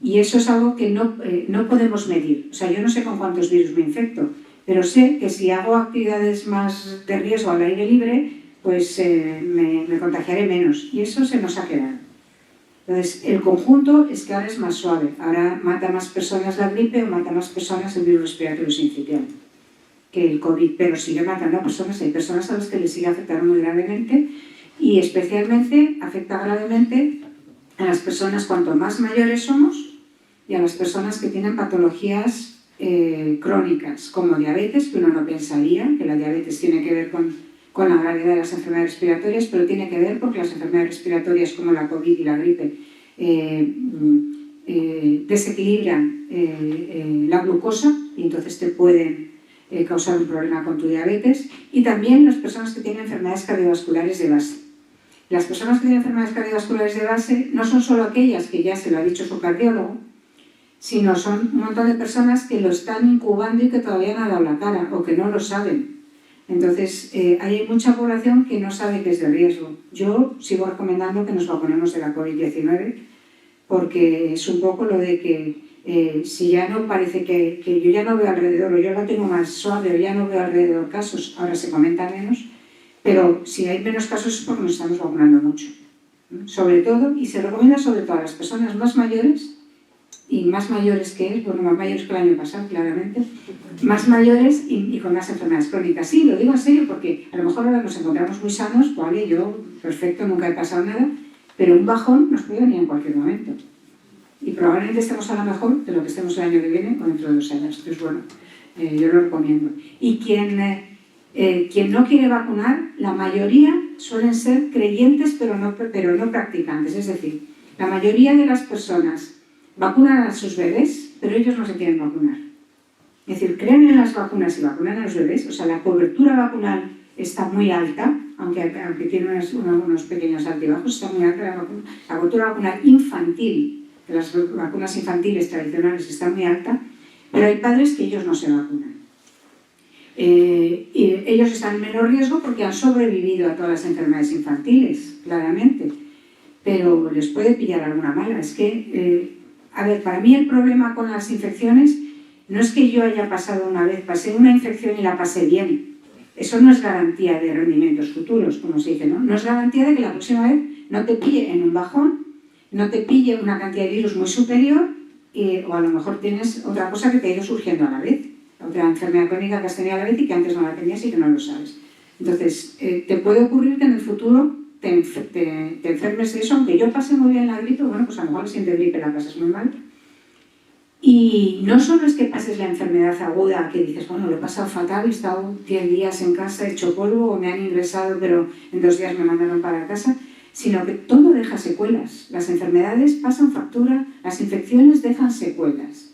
Y eso es algo que no podemos medir. O sea, yo no sé con cuántos virus me infecto, pero sé que si hago actividades más de riesgo al aire libre, pues me contagiaré menos. Y eso se nos ha quedado. Entonces, el conjunto es que ahora es más suave. Ahora mata más personas la gripe o mata más personas el virus respiratorio sincitial que el COVID, pero sigue matando a personas. Hay personas a las que les sigue afectando muy gravemente y especialmente afecta gravemente a las personas cuanto más mayores somos y a las personas que tienen patologías crónicas, como diabetes, que uno no pensaría que la diabetes tiene que ver con la gravedad de las enfermedades respiratorias, pero tiene que ver porque las enfermedades respiratorias como la COVID y la gripe desequilibran la glucosa y entonces te pueden causar un problema con tu diabetes, y también las personas que tienen enfermedades cardiovasculares de base. Las personas que tienen enfermedades cardiovasculares de base no son solo aquellas que ya se lo ha dicho su cardiólogo, sino son un montón de personas que lo están incubando y que todavía no han dado la cara o que no lo saben. Entonces, hay mucha población que no sabe que es de riesgo. Yo sigo recomendando que nos vacunemos de la COVID-19 porque es un poco lo de que si ya no parece que yo ya no veo alrededor, o yo la tengo más suave, o ya no veo alrededor casos, ahora se comenta menos, pero si hay menos casos es porque nos estamos vacunando mucho. Sobre todo, y se recomienda sobre todo a las personas más mayores, y más mayores que él, bueno, más mayores que el año pasado, claramente, más mayores y con más enfermedades crónicas. Sí, lo digo en serio porque a lo mejor ahora nos encontramos muy sanos, vale, yo, perfecto, nunca he pasado nada, pero un bajón nos puede venir en cualquier momento. Y probablemente estemos a lo mejor de lo que estemos el año que viene o dentro de 2 años. Entonces, bueno, yo lo recomiendo. Y quien no quiere vacunar, la mayoría suelen ser creyentes pero no practicantes. Es decir, la mayoría de las personas vacunan a sus bebés, pero ellos no se quieren vacunar. Es decir, creen en las vacunas y vacunan a los bebés, o sea, la cobertura vacunal está muy alta, aunque tiene unos pequeños altibajos, está muy alta la cobertura vacunal infantil, que las vacunas infantiles tradicionales está muy alta, pero hay padres que ellos no se vacunan. Y ellos están en menor riesgo porque han sobrevivido a todas las enfermedades infantiles, claramente, pero les puede pillar alguna mala. Es que, a ver, para mí el problema con las infecciones no es que yo haya pasado una vez, pasé una infección y la pasé bien. Eso no es garantía de rendimientos futuros, como se dice, ¿no? No es garantía de que la próxima vez no te pille en un bajón, no te pille una cantidad de virus muy superior o a lo mejor tienes otra cosa que te ha ido surgiendo a la vez, otra enfermedad crónica que has tenido a la vez y que antes no la tenías y que no lo sabes. Entonces, te puede ocurrir que en el futuro te enfermes de eso, aunque yo pase muy bien la gripe, bueno, pues a lo mejor la siguiente gripe la pasas muy mal. Y no solo es que pases la enfermedad aguda, que dices, bueno, lo he pasado fatal, he estado 10 días en casa, he hecho polvo, o me han ingresado, pero en 2 días me mandaron para casa, sino que todo deja secuelas. Las enfermedades pasan factura, las infecciones dejan secuelas.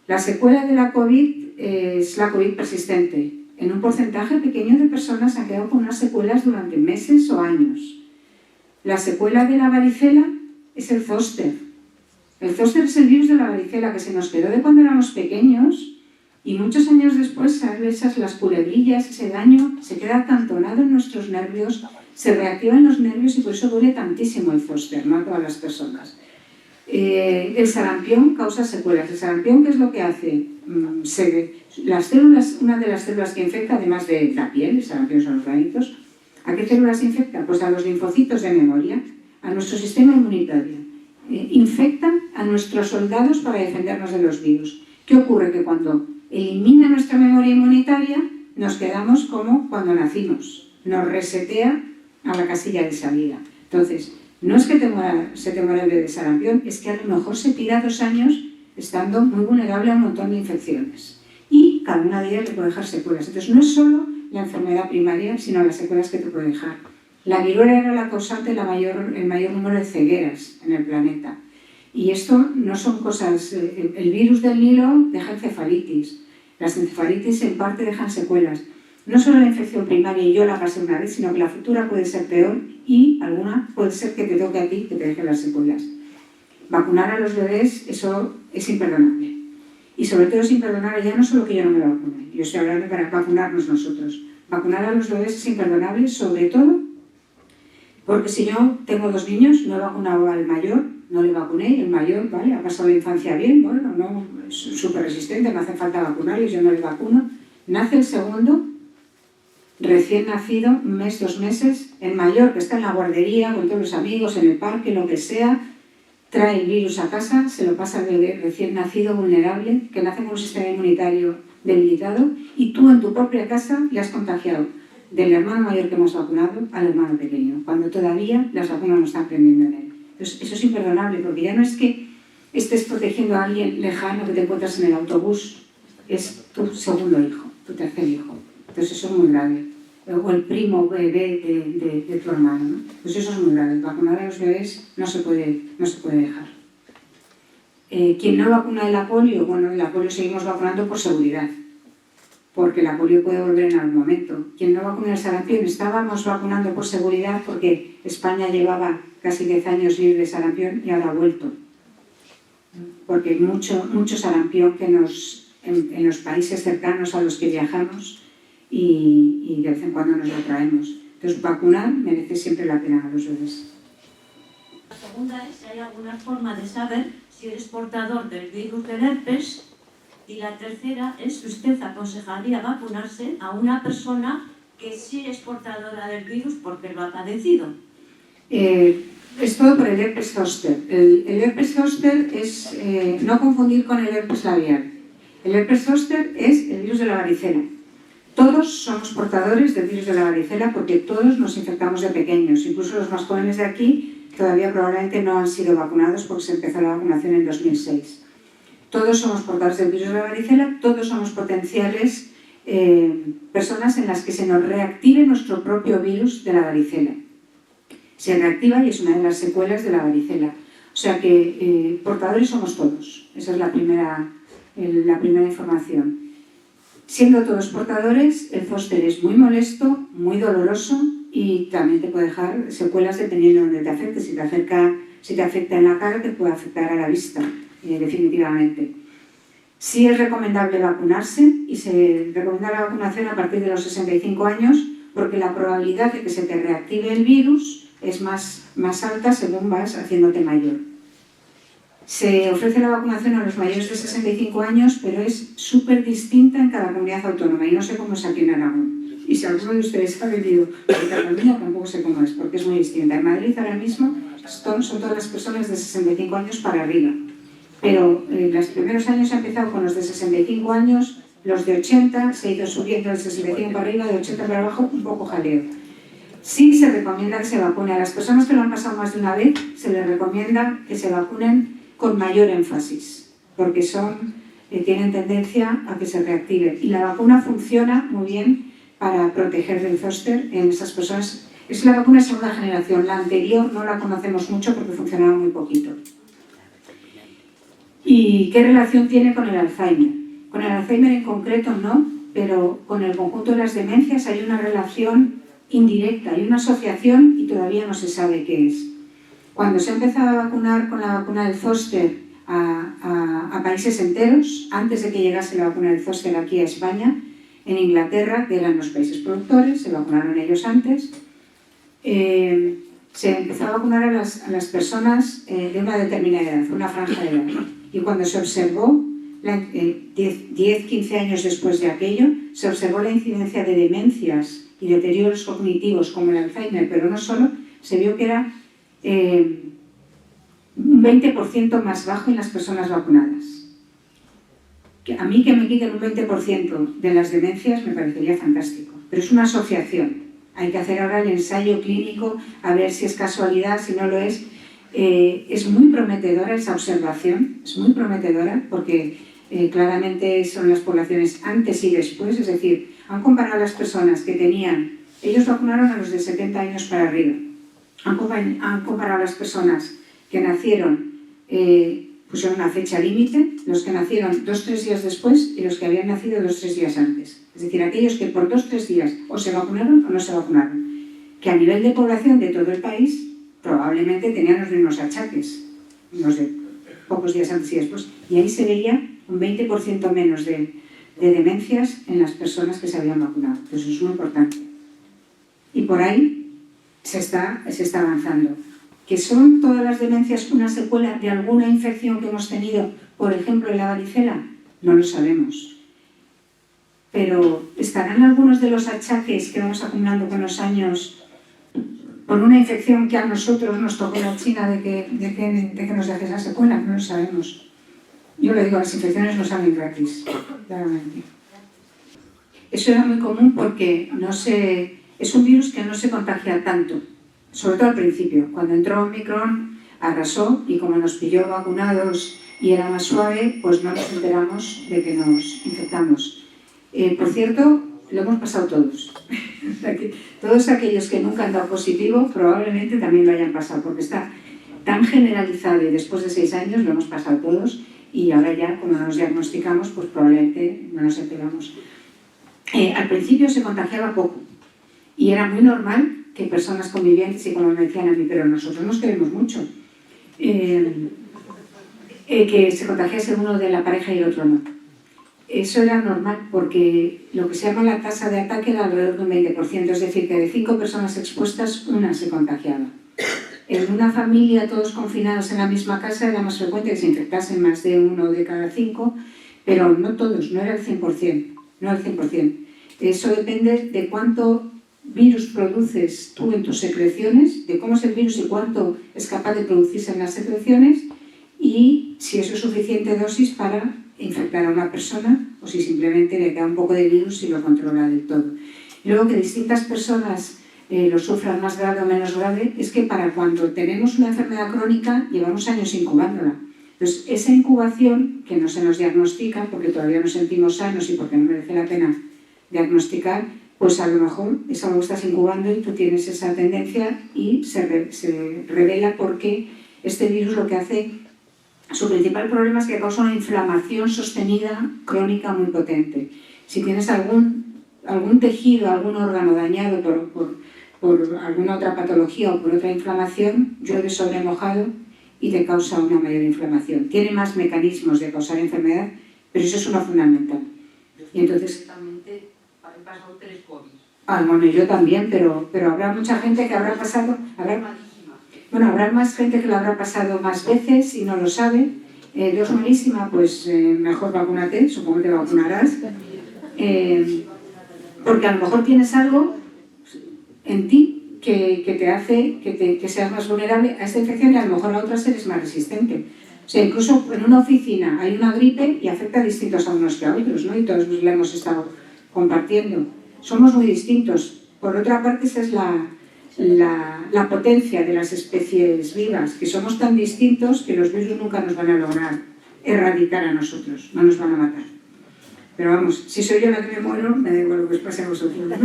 La secuela de la COVID es la COVID persistente. En un porcentaje pequeño de personas han quedado con unas secuelas durante meses o años. La secuela de la varicela es el zóster. El zóster es el virus de la varicela que se nos quedó de cuando éramos pequeños y muchos años después, a veces las culebrillas, ese daño se queda acantonado en nuestros nervios, se reactivan los nervios y por eso duele tantísimo el zóster, no a todas las personas. El sarampión causa secuelas. ¿El sarampión qué es lo que hace? Las células, una de las células que infecta, además de la piel, el sarampión son los granitos, ¿a qué células infecta? Pues a los linfocitos de memoria, a nuestro sistema inmunitario. Infectan a nuestros soldados para defendernos de los virus. ¿Qué ocurre? Que cuando elimina nuestra memoria inmunitaria, nos quedamos como cuando nacimos. Nos resetea a la casilla de salida. Entonces, no es que se te muera el bebé de sarampión, es que a lo mejor se tira 2 años estando muy vulnerable a un montón de infecciones. Y cada una de ellas te puede dejar secuelas. Entonces, no es solo la enfermedad primaria, sino las secuelas que te puede dejar. La viruela era la causante del mayor número de cegueras en el planeta. Y esto no son cosas... El virus del Nilo deja encefalitis. Las encefalitis en parte dejan secuelas. No solo la infección primaria, y yo la pasé una vez, sino que la futura puede ser peor y alguna puede ser que te toque a ti, que te deje las secuelas. Vacunar a los bebés, eso es imperdonable. Y sobre todo es imperdonable ya no solo que yo no me vacune. Yo estoy hablando para vacunarnos nosotros. Vacunar a los bebés es imperdonable, sobre todo porque si yo tengo 2 niños, no he vacunado al mayor, no le vacuné, el mayor, ¿vale? Ha pasado la infancia bien, bueno, no, es súper resistente, no hace falta vacunarles, yo no le vacuno. Nace el segundo, recién nacido, 1 mes, 2 meses, el mayor que está en la guardería, con todos los amigos, en el parque, lo que sea, trae el virus a casa, se lo pasa al bebé recién nacido, vulnerable, que nace con un sistema inmunitario debilitado, y tú en tu propia casa le has contagiado del hermano mayor que hemos vacunado al hermano pequeño, cuando todavía las vacunas no están prendiendo en él. Entonces, eso es imperdonable, porque ya no es que estés protegiendo a alguien lejano que te encuentras en el autobús, es tu segundo hijo, tu tercer hijo. Entonces, eso es muy grave. O el primo bebé de tu hermano, ¿no? Pues eso es muy grave. Vacunar a los bebés no se puede dejar. Quien no vacuna de la polio, bueno, de la polio seguimos vacunando por seguridad, porque la polio puede volver en algún momento. Quien no vacuna el sarampión, estábamos vacunando por seguridad porque España llevaba casi 10 años libre de sarampión y ahora ha vuelto. Porque hay mucho sarampión que en los países cercanos a los que viajamos y de vez en cuando nos lo traemos. Entonces, vacunar merece siempre la pena a los bebés. La segunda es si hay alguna forma de saber si eres portador del virus del herpes. Y la tercera es si usted aconsejaría vacunarse a una persona que sí es portadora del virus porque lo ha padecido. Es todo por el herpes zóster. El herpes zóster es no confundir con el herpes labial. El herpes zóster es el virus de la varicela. Todos somos portadores del virus de la varicela porque todos nos infectamos de pequeños. Incluso los más jóvenes de aquí todavía probablemente no han sido vacunados porque se empezó la vacunación en 2006. Todos somos portadores del virus de la varicela, todos somos potenciales personas en las que se nos reactive nuestro propio virus de la varicela. Se reactiva y es una de las secuelas de la varicela. O sea que portadores somos todos. Esa es la primera información. Siendo todos portadores, el zóster es muy molesto, muy doloroso y también te puede dejar secuelas dependiendo de dónde te afecte. Si te afecta en la cara, te puede afectar a la vista, definitivamente. Sí es recomendable vacunarse y se recomienda la vacunación a partir de los 65 años porque la probabilidad de que se te reactive el virus es más alta según vas haciéndote mayor. Se ofrece la vacunación a los mayores de 65 años, pero es súper distinta en cada comunidad autónoma y no sé cómo es aquí en Aragón. Y si alguno de ustedes ha venido de Cataluña, tampoco sé cómo es, porque es muy distinta. En Madrid ahora mismo son todas las personas de 65 años para arriba. Pero en los primeros años se ha empezado con los de 65 años, los de 80, se ha ido subiendo de 65 para arriba, de 80 para abajo, un poco jaleo. Sí se recomienda que se vacune. A las personas que lo han pasado más de una vez, se les recomienda que se vacunen con mayor énfasis, porque tienen tendencia a que se reactive. Y la vacuna funciona muy bien para proteger del zóster en esas personas. Es la vacuna de segunda generación. La anterior no la conocemos mucho porque funcionaba muy poquito. ¿Y qué relación tiene con el Alzheimer? Con el Alzheimer en concreto no, pero con el conjunto de las demencias hay una relación indirecta, hay una asociación y todavía no se sabe qué es. Cuando se ha empezado a vacunar con la vacuna del zóster a países enteros, antes de que llegase la vacuna del zóster aquí a España, en Inglaterra, que eran los países productores, se vacunaron ellos antes, se empezó a vacunar a las personas de una determinada edad, una franja de edad. Y cuando se observó, 10-15 años después de aquello, se observó la incidencia de demencias y deterioros cognitivos como el Alzheimer, pero no solo, se vio que era un 20% más bajo en las personas vacunadas. A mí que me quiten un 20% de las demencias me parecería fantástico, pero es una asociación. Hay que hacer ahora el ensayo clínico a ver si es casualidad, si no lo es. Es muy prometedora esa observación, es muy prometedora porque claramente son las poblaciones antes y después, es decir, han comparado a las personas que tenían, ellos vacunaron a los de 70 años para arriba, han comparado a las personas que nacieron, pusieron una fecha límite, los que nacieron 2-3 días después y los que habían nacido 2-3 días antes. Es decir, aquellos que por 2-3 días o se vacunaron o no se vacunaron. Que a nivel de población de todo el país probablemente tenían los mismos achaques, los de pocos días antes y después. Y ahí se veía un 20% menos de demencias en las personas que se habían vacunado. Entonces eso es muy importante. Y por ahí se está avanzando. ¿Que son todas las demencias una secuela de alguna infección que hemos tenido, por ejemplo, en la varicela? No lo sabemos. Pero ¿estarán algunos de los achaques que vamos acumulando con los años por una infección que a nosotros nos tocó la China de que nos deje esa secuela? No lo sabemos. Yo le digo, las infecciones no salen gratis, claramente. Eso era muy común porque es un virus que no se contagia tanto. Sobre todo al principio, cuando entró Omicron arrasó y como nos pilló vacunados y era más suave, pues no nos enteramos de que nos infectamos. Por cierto, lo hemos pasado todos. Todos aquellos que nunca han dado positivo probablemente también lo hayan pasado, porque está tan generalizado y después de 6 años lo hemos pasado todos y ahora ya cuando nos diagnosticamos pues probablemente no nos enteramos. Al principio se contagiaba poco y era muy normal que personas convivientes, y como me decían a mí, pero nosotros nos queremos mucho, que se contagiase uno de la pareja y el otro no. Eso era normal porque lo que se llama la tasa de ataque era alrededor de un 20%, es decir, que de 5 personas expuestas, una se contagiaba. En una familia, todos confinados en la misma casa, era más frecuente que se infectasen más de 1 de cada 5, pero no todos, no era el 100%, no el 100%. Eso depende de cuánto virus produces tú en tus secreciones, de cómo es el virus y cuánto es capaz de producirse en las secreciones y si eso es suficiente dosis para infectar a una persona o si simplemente le da un poco de virus y lo controla del todo. Y luego que distintas personas lo sufran más grave o menos grave es que para cuando tenemos una enfermedad crónica llevamos años incubándola. Entonces esa incubación que no se nos diagnostica porque todavía nos sentimos sanos y porque no merece la pena diagnosticar, pues a lo mejor es algo que estás incubando y tú tienes esa tendencia y se revela porque Este virus lo que hace, su principal problema es que causa una inflamación sostenida crónica muy potente. Si tienes algún tejido, algún órgano dañado por alguna otra patología o por otra inflamación, llueve sobre mojado y te causa una mayor inflamación. Tiene más mecanismos de causar enfermedad, pero eso es uno fundamental. Y entonces, he pasado 3 COVID. Bueno, yo también, pero habrá mucha gente que habrá pasado... Habrá más gente que lo habrá pasado más veces y no lo sabe. Dos malísima, pues mejor vacúnate, supongo que te vacunarás. Porque a lo mejor tienes algo en ti que te hace que seas más vulnerable a esta infección y a lo mejor a otras eres más resistente. O sea, incluso en una oficina hay una gripe y afecta a distintos a unos que a otros, ¿no? Y todos la hemos estado compartiendo. Somos muy distintos. Por otra parte, esa es la potencia de las especies vivas, que somos tan distintos que los virus nunca nos van a lograr erradicar a nosotros, no nos van a matar. Pero vamos, si soy yo la que me muero, me da igual lo que os pase a vosotros, ¿no?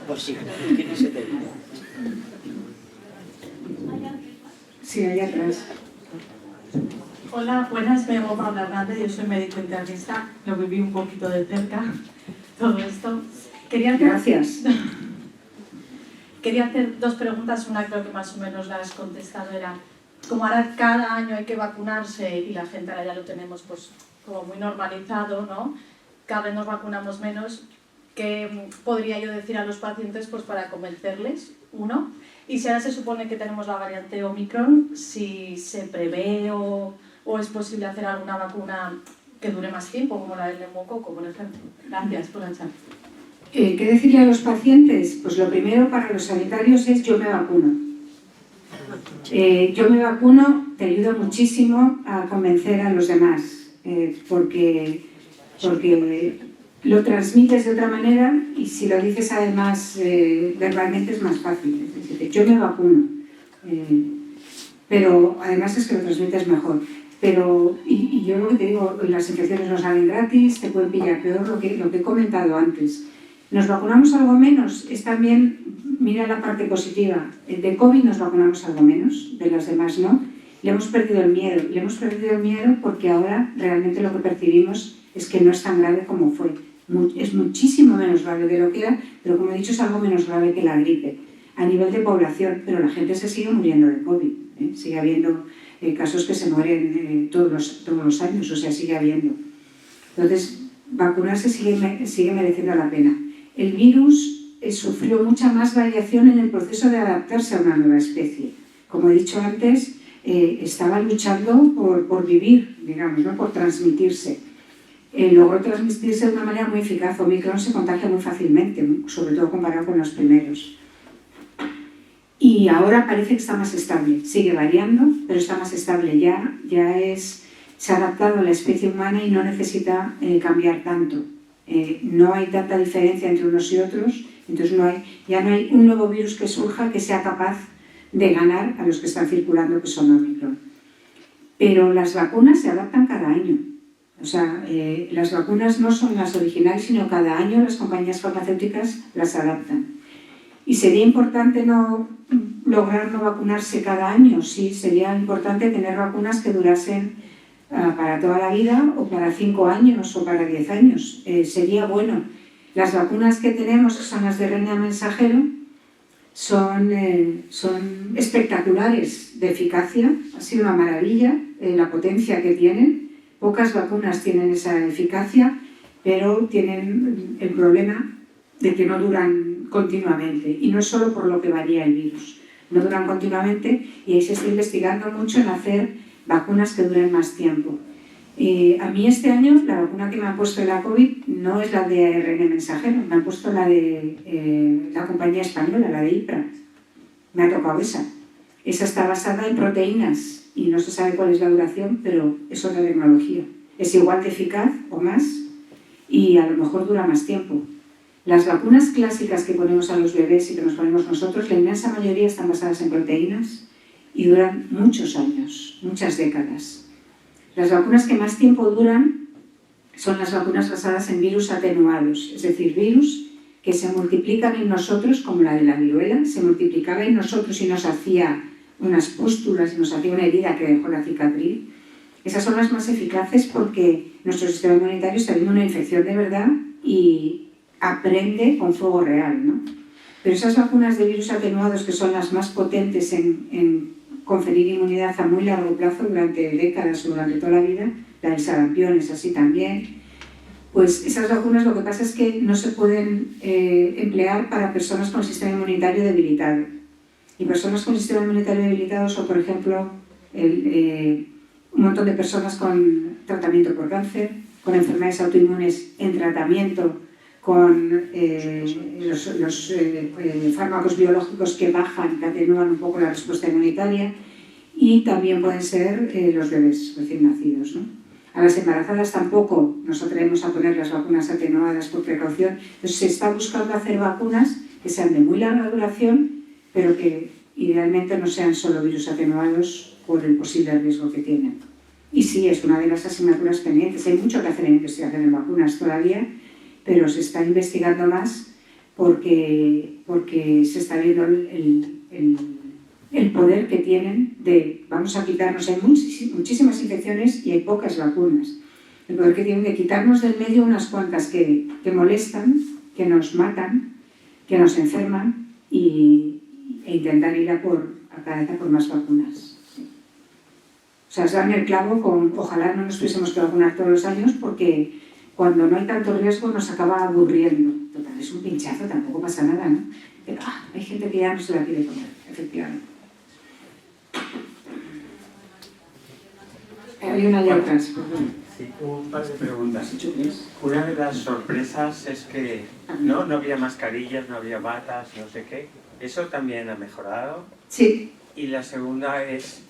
Pues sí, ¿quién se te dice? Sí, allá atrás. Hola, buenas, me llamo Paula Hernández, yo soy médico internista, lo viví un poquito de cerca, todo esto. Gracias. Quería hacer 2 preguntas, una creo que más o menos la has contestado, era como ahora cada año hay que vacunarse y la gente ahora ya lo tenemos pues como muy normalizado, ¿no? Cada vez nos vacunamos menos, ¿qué podría yo decir a los pacientes pues para convencerles? Uno, y si ahora se supone que tenemos la variante Omicron, si se prevé o es posible hacer alguna vacuna que dure más tiempo, como la del neumococo, por ejemplo. Gracias por la charla. ¿Qué decirle a los pacientes? Pues lo primero para los sanitarios es yo me vacuno. Yo me vacuno te ayuda muchísimo a convencer a los demás, porque lo transmites de otra manera y si lo dices además verbalmente es más fácil. Es decir, yo me vacuno, pero además es que lo transmites mejor. Y yo lo que te digo, las infecciones no salen gratis, te pueden pillar peor, lo que he comentado antes. ¿Nos vacunamos algo menos? Es también, mira la parte positiva, de COVID nos vacunamos algo menos, de los demás no. Le hemos perdido el miedo porque ahora realmente lo que percibimos es que no es tan grave como fue. Es muchísimo menos grave de lo que era, pero como he dicho es algo menos grave que la gripe a nivel de población, pero la gente se sigue muriendo de COVID, sigue habiendo casos que se mueren todos los años, o sea, sigue habiendo. Entonces, vacunarse sigue mereciendo la pena. El virus sufrió mucha más variación en el proceso de adaptarse a una nueva especie. Como he dicho antes, estaba luchando por vivir, digamos, ¿no? Por transmitirse. Logró transmitirse de una manera muy eficaz. Omicron se contagia muy fácilmente, sobre todo comparado con los primeros. Y ahora parece que está más estable. Sigue variando, pero está más estable. Se ha adaptado a la especie humana y no necesita cambiar tanto. No hay tanta diferencia entre unos y otros, entonces ya no hay un nuevo virus que surja que sea capaz de ganar a los que están circulando, que son Omicron. Pero las vacunas se adaptan cada año. O sea, las vacunas no son las originales, sino cada año las compañías farmacéuticas las adaptan. Y sería importante lograr no vacunarse cada año, sí, sería importante tener vacunas que durasen para toda la vida o para 5 años o para 10 años. Sería bueno. Las vacunas que tenemos, que son las de RNA mensajero, son espectaculares de eficacia. Ha sido una maravilla la potencia que tienen. Pocas vacunas tienen esa eficacia, pero tienen el problema de que no duran continuamente. Y no es solo por lo que varía el virus. No duran continuamente y ahí se está investigando mucho en hacer vacunas que duren más tiempo. A mí este año la vacuna que me han puesto de la COVID no es la de ARN mensajero, me han puesto la de la compañía española, la de IPRA. Me ha tocado esa. Esa está basada en proteínas y no se sabe cuál es la duración, pero es otra tecnología. Es igual de eficaz o más y a lo mejor dura más tiempo. Las vacunas clásicas que ponemos a los bebés y que nos ponemos nosotros, la inmensa mayoría están basadas en proteínas y duran muchos años, muchas décadas. Las vacunas que más tiempo duran son las vacunas basadas en virus atenuados, es decir, virus que se multiplican en nosotros, como la de la viruela, se multiplicaba en nosotros y nos hacía unas pústulas y nos hacía una herida que dejó la cicatriz, esas son las más eficaces porque nuestro sistema inmunitario está viendo una infección de verdad y aprende con fuego real, ¿no? Pero esas vacunas de virus atenuados, que son las más potentes en conferir inmunidad a muy largo plazo, durante décadas o durante toda la vida, la del sarampión es así también, pues esas vacunas lo que pasa es que no se pueden emplear para personas con sistema inmunitario debilitado. Y personas con sistema inmunitario debilitado son, por ejemplo, un montón de personas con tratamiento por cáncer, con enfermedades autoinmunes en tratamiento, con los fármacos biológicos que bajan, que atenúan un poco la respuesta inmunitaria, y también pueden ser los bebés recién nacidos, ¿no? A las embarazadas tampoco nos atrevemos a poner las vacunas atenuadas por precaución. Entonces se está buscando hacer vacunas que sean de muy larga duración, pero que idealmente no sean solo virus atenuados por el posible riesgo que tienen. Y sí, es una de las asignaturas pendientes. Hay mucho que hacer en investigación en vacunas todavía, pero se está investigando más porque se está viendo el poder que tienen de, vamos a quitarnos, hay muchísimas infecciones y hay pocas vacunas. El poder que tienen de quitarnos del medio unas cuantas que molestan, que nos matan, que nos enferman e intentar ir a cada vez por más vacunas. O sea, se dan el clavo con, ojalá no nos tuviésemos que vacunar todos los años porque cuando no hay tanto riesgo nos acaba aburriendo. Total, es un pinchazo, tampoco pasa nada, ¿no? Pero hay gente que ya no se la quiere comer, efectivamente. Hay una y otras. Sí, un par de preguntas. Una de las sorpresas es que no había mascarillas, no había batas, no sé qué. ¿Eso también ha mejorado? Sí. Y la segunda es,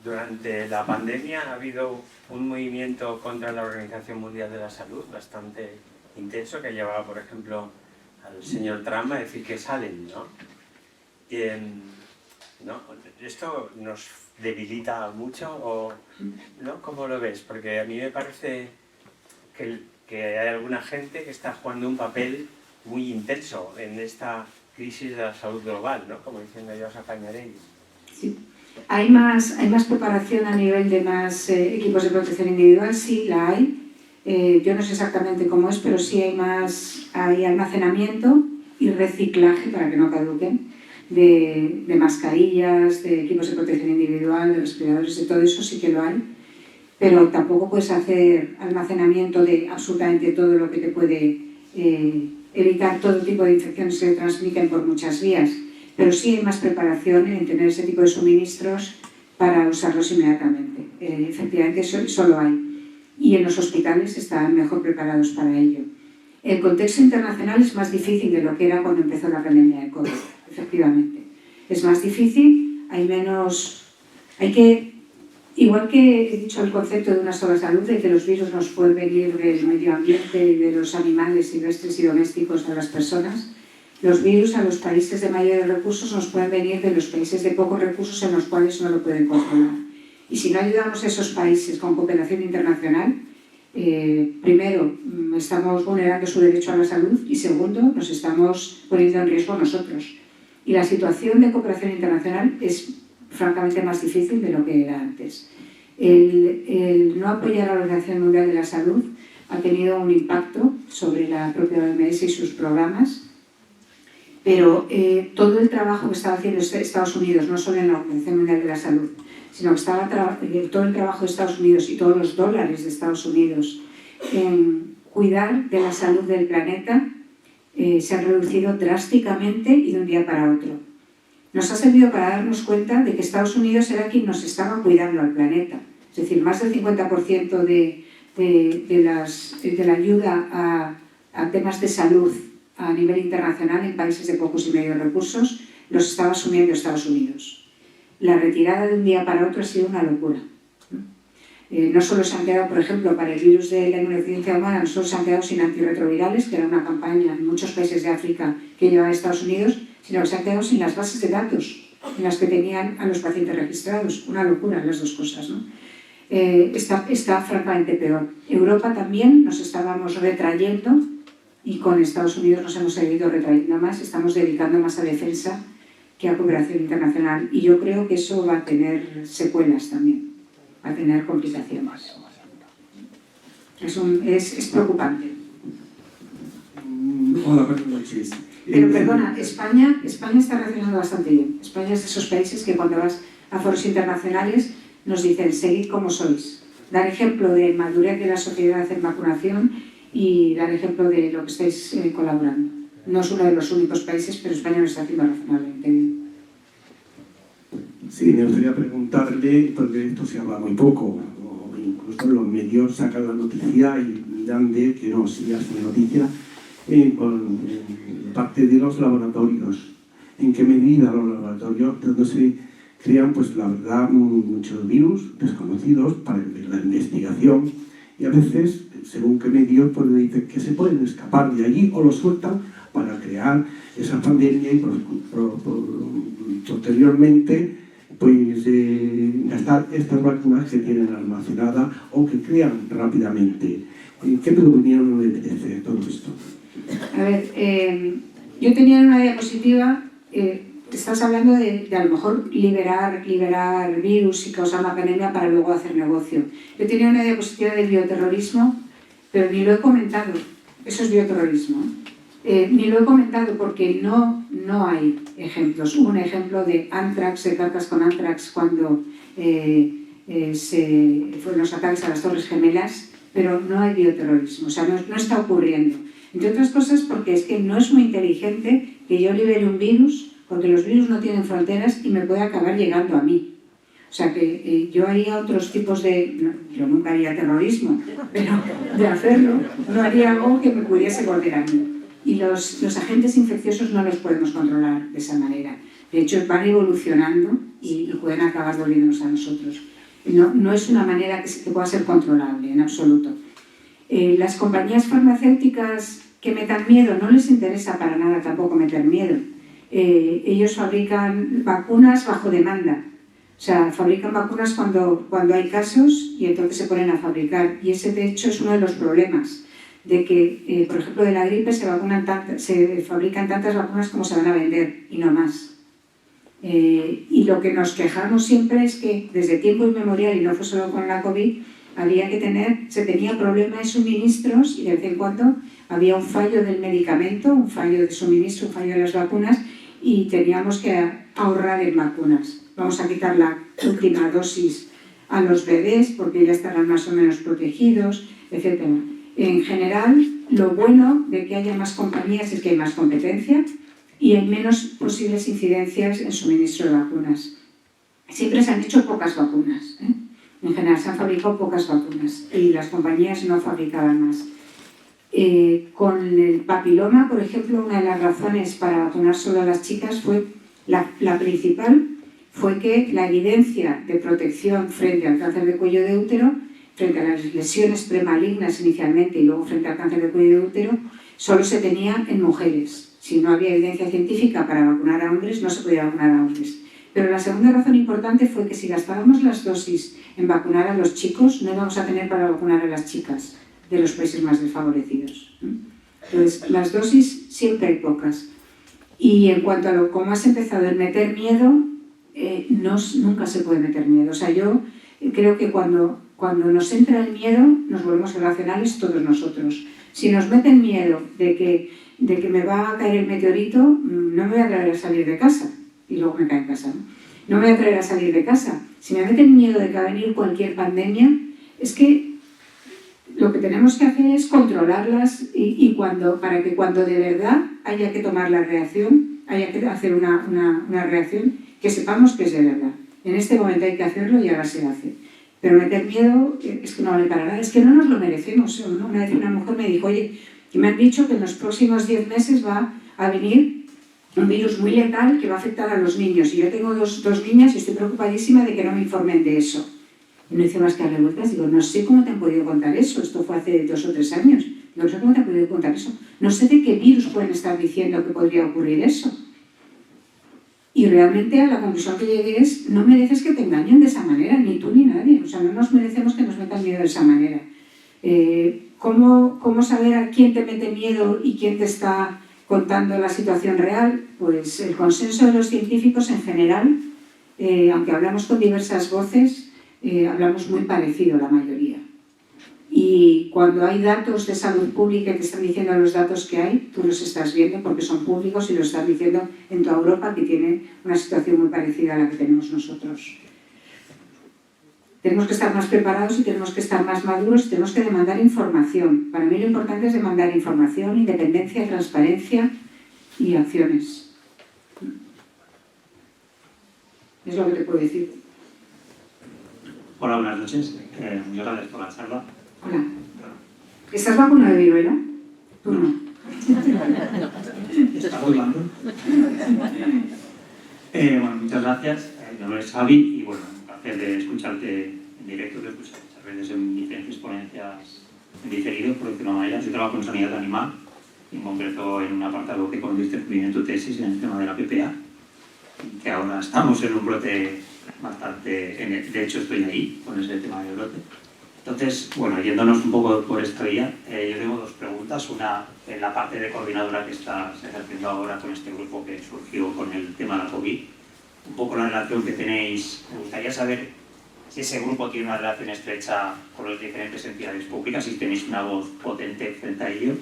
durante la pandemia ha habido un movimiento contra la Organización Mundial de la Salud bastante intenso, que llevaba, por ejemplo, al señor Trump a decir que salen, ¿no? ¿No? ¿Esto nos debilita mucho o no? ¿Cómo lo ves? Porque a mí me parece que hay alguna gente que está jugando un papel muy intenso en esta crisis de la salud global, ¿no? Como diciendo yo, os apañaréis. Sí. ¿Hay más preparación a nivel de más equipos de protección individual? Sí, la hay. Yo no sé exactamente cómo es, pero sí hay almacenamiento y reciclaje para que no caduquen de mascarillas, de equipos de protección individual, de respiradores, de todo eso sí que lo hay. Pero tampoco puedes hacer almacenamiento de absolutamente todo lo que te puede evitar todo tipo de infecciones que se transmiten por muchas vías. Pero sí hay más preparación en tener ese tipo de suministros para usarlos inmediatamente. Efectivamente, eso lo hay. Y en los hospitales están mejor preparados para ello. El contexto internacional es más difícil de lo que era cuando empezó la pandemia de COVID, efectivamente. Es más difícil, igual que he dicho el concepto de una sola salud, de que los virus nos pueden venir del medio ambiente y de los animales silvestres y domésticos a las personas, los virus a los países de mayores recursos nos pueden venir de los países de pocos recursos en los cuales no lo pueden controlar. Y si no ayudamos a esos países con cooperación internacional, primero, estamos vulnerando su derecho a la salud y segundo, nos estamos poniendo en riesgo nosotros. Y la situación de cooperación internacional es francamente más difícil de lo que era antes. El no apoyar a la Organización Mundial de la Salud ha tenido un impacto sobre la propia OMS y sus programas, pero todo el trabajo que estaba haciendo Estados Unidos, no solo en la Organización Mundial de la Salud, sino que todo el trabajo de Estados Unidos y todos los dólares de Estados Unidos en cuidar de la salud del planeta se han reducido drásticamente y de un día para otro. Nos ha servido para darnos cuenta de que Estados Unidos era quien nos estaba cuidando al planeta. Es decir, más del 50% de la ayuda a temas de salud a nivel internacional en países de pocos y medios recursos los estaba asumiendo Estados Unidos. La retirada de un día para otro ha sido una locura. No solo se han quedado, por ejemplo, para el virus de la inmunodeficiencia humana, no solo se han quedado sin antirretrovirales, que era una campaña en muchos países de África que llevaba a Estados Unidos, sino que se han quedado sin las bases de datos en las que tenían a los pacientes registrados. Una locura las dos cosas, ¿no? Está francamente peor. Europa también nos estábamos retrayendo y con Estados Unidos nos hemos seguido retrayendo más, estamos dedicando más a defensa que que a cooperación internacional. Y yo creo que eso va a tener secuelas también, va a tener complicaciones. Es preocupante. Hola, buenas noches. Pero perdona, España está reaccionando bastante bien. España es de esos países que cuando vas a foros internacionales nos dicen, seguid como sois. Dar ejemplo de madurez de la sociedad en vacunación y dar ejemplo de lo que estáis colaborando. No es uno de los únicos países, pero España lo está haciendo razonablemente bien. Sí, me gustaría preguntarle, porque de esto se habla muy poco, o incluso los medios sacan la noticia y dan de que no, sí hace noticia, por parte de los laboratorios. ¿En qué medida los laboratorios donde se crean, pues la verdad, muchos virus desconocidos para la investigación? Y a veces, según qué medios, pues dicen que se pueden escapar de allí o lo sueltan para crear esa pandemia y posteriormente pues gastar estas vacunas que tienen almacenadas o que crean rápidamente. ¿Qué opinión le merece todo esto? A ver, yo tenía una diapositiva, estás hablando de a lo mejor liberar virus y causar una pandemia para luego hacer negocio. Yo tenía una diapositiva del bioterrorismo, pero ni lo he comentado. Eso es bioterrorismo. Ni lo he comentado porque no hay ejemplos. Hubo un ejemplo de Anthrax, de cartas con Anthrax cuando fueron los ataques a las Torres Gemelas, pero no hay bioterrorismo, o sea, no está ocurriendo. Entre otras cosas porque es que no es muy inteligente que yo libere un virus, porque los virus no tienen fronteras y me puede acabar llegando a mí. O sea que yo haría otros tipos yo nunca haría terrorismo, pero de hacerlo, no haría algo que me pudiese volver a mí. Y los agentes infecciosos no los podemos controlar de esa manera. De hecho, van evolucionando y pueden acabar volviéndonos a nosotros. No es una manera que pueda ser controlable, en absoluto. Las compañías farmacéuticas que metan miedo, no les interesa para nada tampoco meter miedo. Ellos fabrican vacunas bajo demanda. O sea, fabrican vacunas cuando hay casos y entonces se ponen a fabricar. Y ese, de hecho, es uno de los problemas. De que, por ejemplo, de la gripe se fabrican tantas vacunas como se van a vender y no más. Y lo que nos quejamos siempre es que desde tiempo inmemorial, y no fue solo con la COVID, se tenía problema de suministros y de vez en cuando había un fallo del medicamento, un fallo de suministro, un fallo de las vacunas y teníamos que ahorrar en vacunas. Vamos a quitar la última dosis a los bebés porque ya estarán más o menos protegidos, etc. En general, lo bueno de que haya más compañías es que hay más competencia y hay menos posibles incidencias en suministro de vacunas. Siempre se han hecho pocas vacunas, ¿eh? En general se han fabricado pocas vacunas y las compañías no fabricaban más. Con el papiloma, por ejemplo, una de las razones para vacunar solo a las chicas fue, la principal, fue que la evidencia de protección frente al cáncer de cuello de útero, frente a las lesiones premalignas inicialmente y luego frente al cáncer de cuello de útero, solo se tenía en mujeres. Si no había evidencia científica para vacunar a hombres, no se podía vacunar a hombres. Pero la segunda razón importante fue que si gastábamos las dosis en vacunar a los chicos, no íbamos a tener para vacunar a las chicas de los países más desfavorecidos. Entonces, las dosis siempre hay pocas. Y en cuanto a cómo has empezado en meter miedo, nunca se puede meter miedo. O sea, yo creo que cuando nos entra el miedo, nos volvemos irracionales todos nosotros. Si nos meten miedo de que me va a caer el meteorito, no me voy a atrever a salir de casa. Y luego me cae en casa, ¿no? No me voy a atrever a salir de casa. Si me meten miedo de que va a venir cualquier pandemia, es que lo que tenemos que hacer es controlarlas para que cuando de verdad haya que tomar la reacción, haya que hacer una reacción que sepamos que es de verdad. En este momento hay que hacerlo y ahora se hace. Pero meter miedo es que no vale para nada, es que no nos lo merecemos, ¿no? Una vez una mujer me dijo, oye, que me han dicho que en los próximos 10 meses va a venir un virus muy letal que va a afectar a los niños. Y yo tengo dos niñas y estoy preocupadísima de que no me informen de eso. Y no hice más que darle vueltas. Digo, no sé cómo te han podido contar eso. Esto fue hace 2 o 3 años. No sé cómo te han podido contar eso. No sé de qué virus pueden estar diciendo que podría ocurrir eso. Y realmente a la conclusión que llegué es, no mereces que te engañen de esa manera, ni tú ni nadie. O sea, no nos merecemos que nos metan miedo de esa manera. ¿Cómo saber a quién te mete miedo y quién te está contando la situación real, pues el consenso de los científicos en general, aunque hablamos con diversas voces, hablamos muy parecido la mayoría. Y cuando hay datos de salud pública que están diciendo los datos que hay, tú los estás viendo porque son públicos y lo están diciendo en toda Europa, que tiene una situación muy parecida a la que tenemos nosotros. Tenemos que estar más preparados y tenemos que estar más maduros y tenemos que demandar información. Para mí lo importante es demandar información, independencia, transparencia y acciones. Es lo que te puedo decir. Hola, buenas noches. Muchas gracias por la charla. Hola. ¿Estás vacunado de viruela? Tú no. ¿Está volando? Bueno, muchas gracias. Mi nombre es Xavi y bueno, un placer de escucharte en directo, que escuchar muchas veces en diferentes ponencias en diferido, por decirlo de una manera. Yo trabajo en sanidad animal, en concreto en un apartado que consiste en tu tesis en el tema de la PPA, que ahora estamos en un brote bastante... De hecho, estoy ahí con ese tema del brote. Entonces, bueno, yéndonos un poco por esta vía, yo tengo dos preguntas. Una, en la parte de coordinadora que estás ejerciendo ahora con este grupo que surgió con el tema de la COVID, un poco la relación que tenéis. Me gustaría saber si ese grupo tiene una relación estrecha con las diferentes entidades públicas, si tenéis una voz potente frente a ello.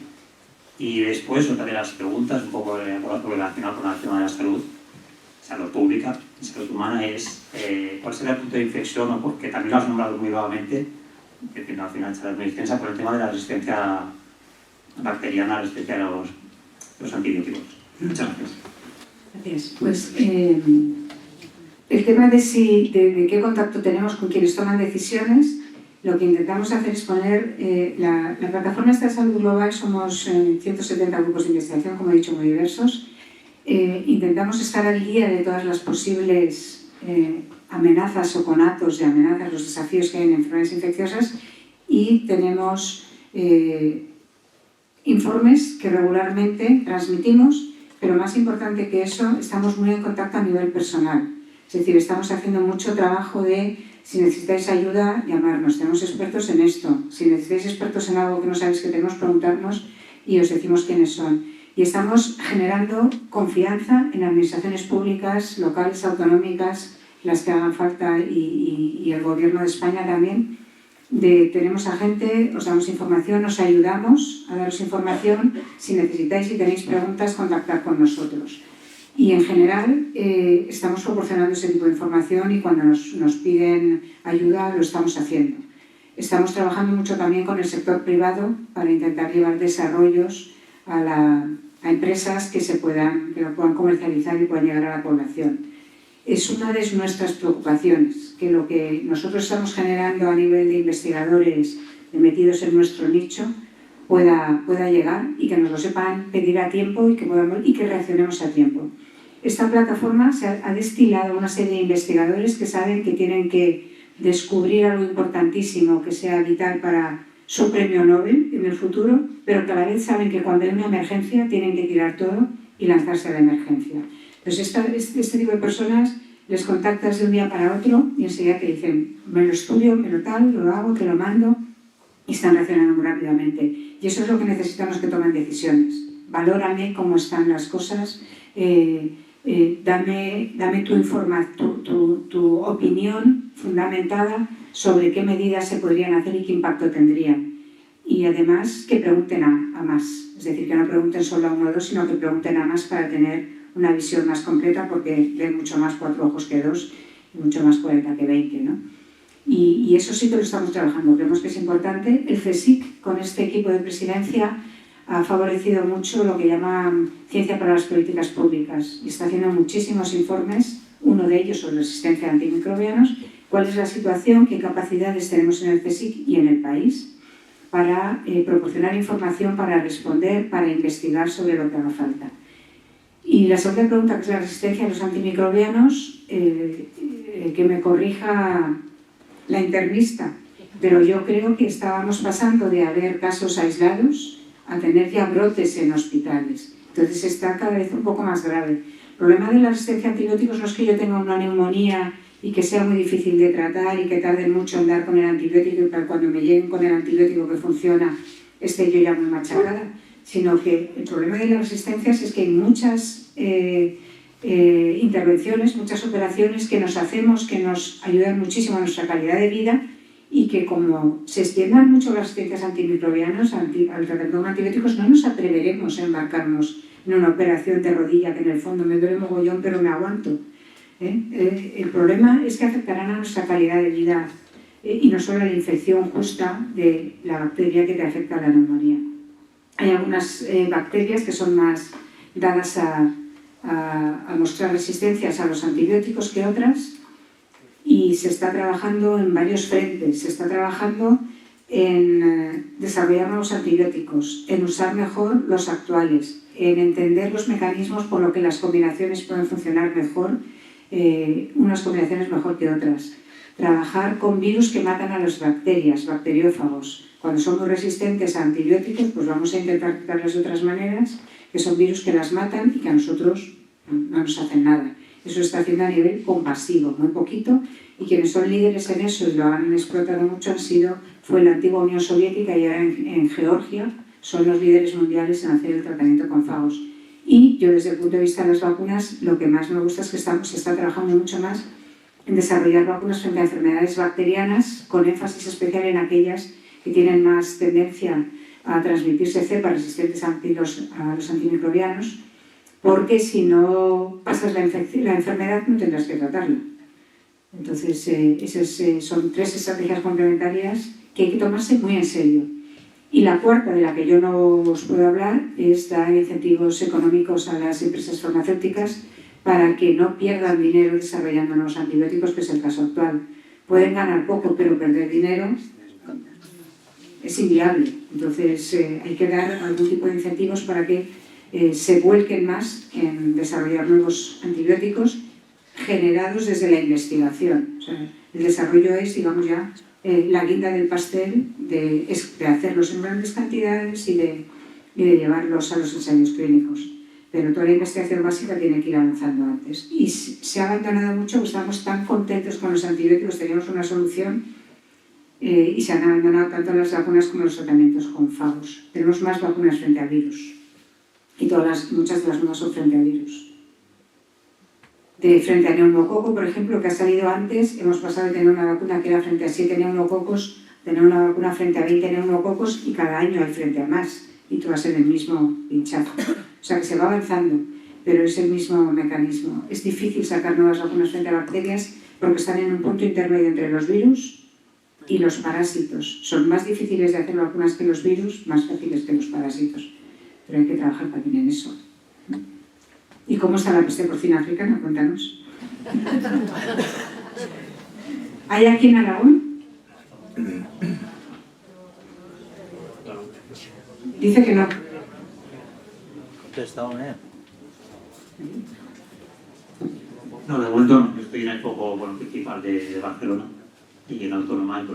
Y después, otra de las preguntas, un poco relacionada con el tema de la salud pública, salud humana, es cuál será el punto de inflexión, o porque también lo has nombrado muy vagamente, que al final será muy extensa, por el tema de la resistencia bacteriana, la resistencia a los antibióticos. Muchas gracias. Gracias. Pues el tema de qué contacto tenemos con quienes toman decisiones, lo que intentamos hacer es poner la plataforma de salud global. Somos 170 grupos de investigación, como he dicho, muy diversos. Intentamos estar al día de todas las posibles amenazas o conatos de amenazas, los desafíos que hay en enfermedades infecciosas, y tenemos informes que regularmente transmitimos, pero más importante que eso, estamos muy en contacto a nivel personal. Es decir, estamos haciendo mucho trabajo de, si necesitáis ayuda, llamarnos. Tenemos expertos en esto. Si necesitáis expertos en algo que no sabéis que tenemos, preguntarnos y os decimos quiénes son. Y estamos generando confianza en administraciones públicas, locales, autonómicas, las que hagan falta, y el Gobierno de España también. Tenemos a gente, os damos información, os ayudamos a daros información. Si necesitáis y tenéis preguntas, contactar con nosotros. Y en general estamos proporcionando ese tipo de información, y cuando nos piden ayuda lo estamos haciendo. Estamos trabajando mucho también con el sector privado para intentar llevar desarrollos a empresas que lo puedan comercializar y puedan llegar a la población. Es una de nuestras preocupaciones, que lo que nosotros estamos generando a nivel de investigadores metidos en nuestro nicho pueda llegar, y que nos lo sepan pedir a tiempo y que reaccionemos a tiempo. Esta plataforma se ha destilado una serie de investigadores que saben que tienen que descubrir algo importantísimo que sea vital para su premio Nobel en el futuro, pero que a la vez saben que cuando hay una emergencia tienen que tirar todo y lanzarse a la emergencia. Entonces, este tipo de personas les contactas de un día para otro y enseguida te dicen: me lo estudio, me lo tal, lo hago, te lo mando, y están reaccionando muy rápidamente. Y eso es lo que necesitamos, que tomen decisiones. Valórame cómo están las cosas, dame tu opinión fundamentada sobre qué medidas se podrían hacer y qué impacto tendrían. Y además que pregunten a más, es decir, que no pregunten solo a uno o dos, sino que pregunten a más para tener una visión más completa, porque ven mucho más 4 ojos que 2 y mucho más 40 que 20, ¿no? Y eso sí que lo estamos trabajando, creemos que es importante. El CSIC, con este equipo de presidencia, ha favorecido mucho lo que llaman ciencia para las políticas públicas, y está haciendo muchísimos informes, uno de ellos sobre resistencia a antimicrobianos, cuál es la situación, qué capacidades tenemos en el CSIC y en el país para proporcionar información, para responder, para investigar sobre lo que haga falta. Y la segunda pregunta, que es la resistencia a los antimicrobianos, que me corrija la internista, pero yo creo que estábamos pasando de haber casos aislados a tener ya brotes en hospitales. Entonces está cada vez un poco más grave. El problema de la resistencia a antibióticos no es que yo tenga una neumonía y que sea muy difícil de tratar y que tarden mucho en dar con el antibiótico, y para cuando me lleguen con el antibiótico que funciona esté yo ya muy machacada. sino que el problema de las resistencias es que hay muchas intervenciones, muchas operaciones que nos hacemos, que nos ayudan muchísimo a nuestra calidad de vida y que como se extiendan mucho las resistencias antimicrobianas, al tratamiento con antibióticos, no nos atreveremos a embarcarnos en una operación de rodilla que en el fondo me duele mogollón pero me aguanto. El problema es que afectarán a nuestra calidad de vida y no solo a la infección justa de la bacteria que te afecta a la neumonía. Hay algunas bacterias que son más dadas a mostrar resistencias a los antibióticos que otras, y se está trabajando en varios frentes. Se está trabajando en desarrollar nuevos antibióticos, en usar mejor los actuales, en entender los mecanismos por los que las combinaciones pueden funcionar mejor, unas combinaciones mejor que otras. Trabajar con virus que matan a las bacterias, bacteriófagos. Cuando son muy resistentes a antibióticos, pues vamos a intentar tratarlas de otras maneras, que son virus que las matan y que a nosotros no nos hacen nada. Eso se está haciendo a nivel compasivo, muy poquito, y quienes son líderes en eso y lo han explotado mucho fue la antigua Unión Soviética, y ahora en Georgia son los líderes mundiales en hacer el tratamiento con fagos. Y yo, desde el punto de vista de las vacunas, lo que más me gusta es que se está trabajando mucho más en desarrollar vacunas frente a enfermedades bacterianas, con énfasis especial en aquellas que tienen más tendencia a transmitirse cepas resistentes a los antimicrobianos, porque si no pasas la enfermedad no tendrás que tratarla. Entonces, esas son 3 estrategias complementarias que hay que tomarse muy en serio. Y la cuarta, de la que yo no os puedo hablar, es dar incentivos económicos a las empresas farmacéuticas para que no pierdan dinero desarrollando nuevos antibióticos, que es el caso actual. Pueden ganar poco, pero perder dinero es inviable. Entonces, hay que dar algún tipo de incentivos para que se vuelquen más en desarrollar nuevos antibióticos generados desde la investigación. O sea, el desarrollo es, digamos, ya la guinda del pastel de hacerlos en grandes cantidades y de llevarlos a los ensayos clínicos. Pero toda la investigación básica tiene que ir avanzando antes. Y se ha abandonado mucho, pues estamos tan contentos con los antibióticos, teníamos una solución, y se han abandonado tanto las vacunas como los tratamientos con fagos. Tenemos más vacunas frente al virus. Y muchas de las nuevas son frente al virus. Frente a neumococo, por ejemplo, que ha salido antes, hemos pasado de tener una vacuna que era frente a 7 neumococos, a tener una vacuna frente a 20 neumococos, y cada año hay frente a más, y tú vas en el mismo pinchazo. O sea que se va avanzando, pero es el mismo mecanismo. Es difícil sacar nuevas vacunas frente a bacterias porque están en un punto intermedio entre los virus y los parásitos. Son más difíciles de hacer vacunas que los virus, más fáciles que los parásitos. Pero hay que trabajar también en eso. ¿Y cómo está la peste porcina africana? Cuéntanos. ¿Hay aquí en Aragón? Dice que no. No, de momento no. Yo estoy en el foco principal de Barcelona y en Autónoma, y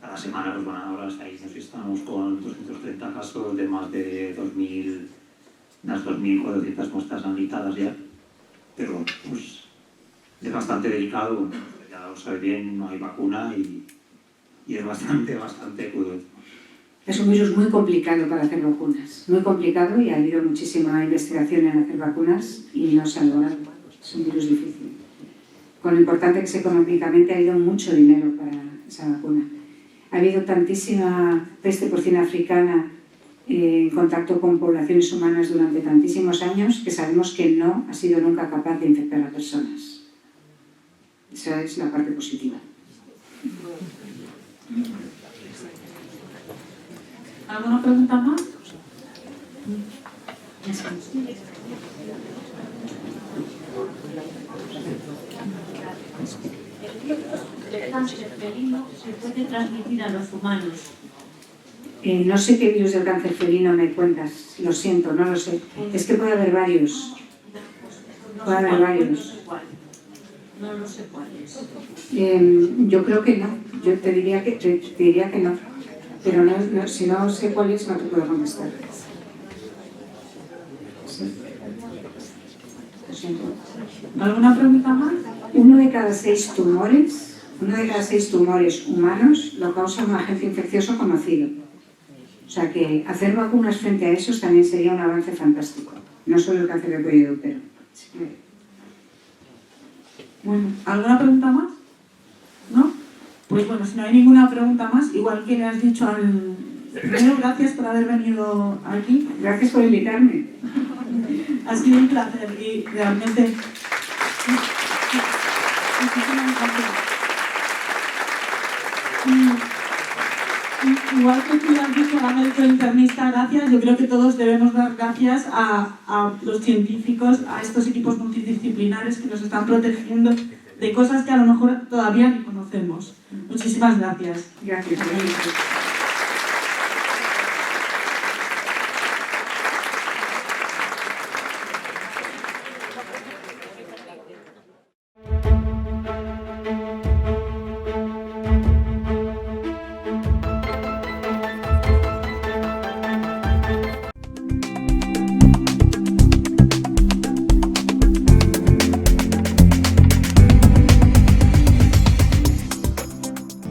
cada semana, pues bueno, ahora estamos con 230 casos de más de 2.400 muestras analizadas ya, pero pues es bastante delicado, ya lo sabéis bien, no hay vacuna y es bastante crudo. Es un virus muy complicado para hacer vacunas, muy complicado, y ha habido muchísima investigación en hacer vacunas y no se ha logrado. Es un virus difícil. Con lo importante que es económicamente, ha habido mucho dinero para esa vacuna. Ha habido tantísima peste porcina africana en contacto con poblaciones humanas durante tantísimos años que sabemos que no ha sido nunca capaz de infectar a personas. Esa es la parte positiva. ¿Alguna pregunta más? ¿El cáncer felino se puede transmitir a los humanos? No sé qué virus del cáncer felino me cuentas, lo siento, no lo sé. Es que puede haber varios. Puede haber varios. No lo sé cuál es. Yo creo que no. Yo te diría que no. Pero si no sé cuál es, no te puedo contestar. Sí. Lo siento. ¿Alguna pregunta más? Uno de cada seis tumores humanos lo causa un agente infeccioso conocido. O sea que hacer vacunas frente a esos también sería un avance fantástico. No solo el cáncer de cuello de útero. Bueno, ¿alguna pregunta más? ¿No? Pues bueno, si no hay ninguna pregunta más, igual que le has dicho al... Primero, gracias por haber venido aquí. Gracias por invitarme. Ha sido un placer y realmente... Muchísimas gracias. Igual que tú le has dicho al médico internista gracias, yo creo que todos debemos dar gracias a los científicos, a estos equipos multidisciplinares que nos están protegiendo de cosas que a lo mejor todavía ni conocemos. Muchísimas gracias. Gracias.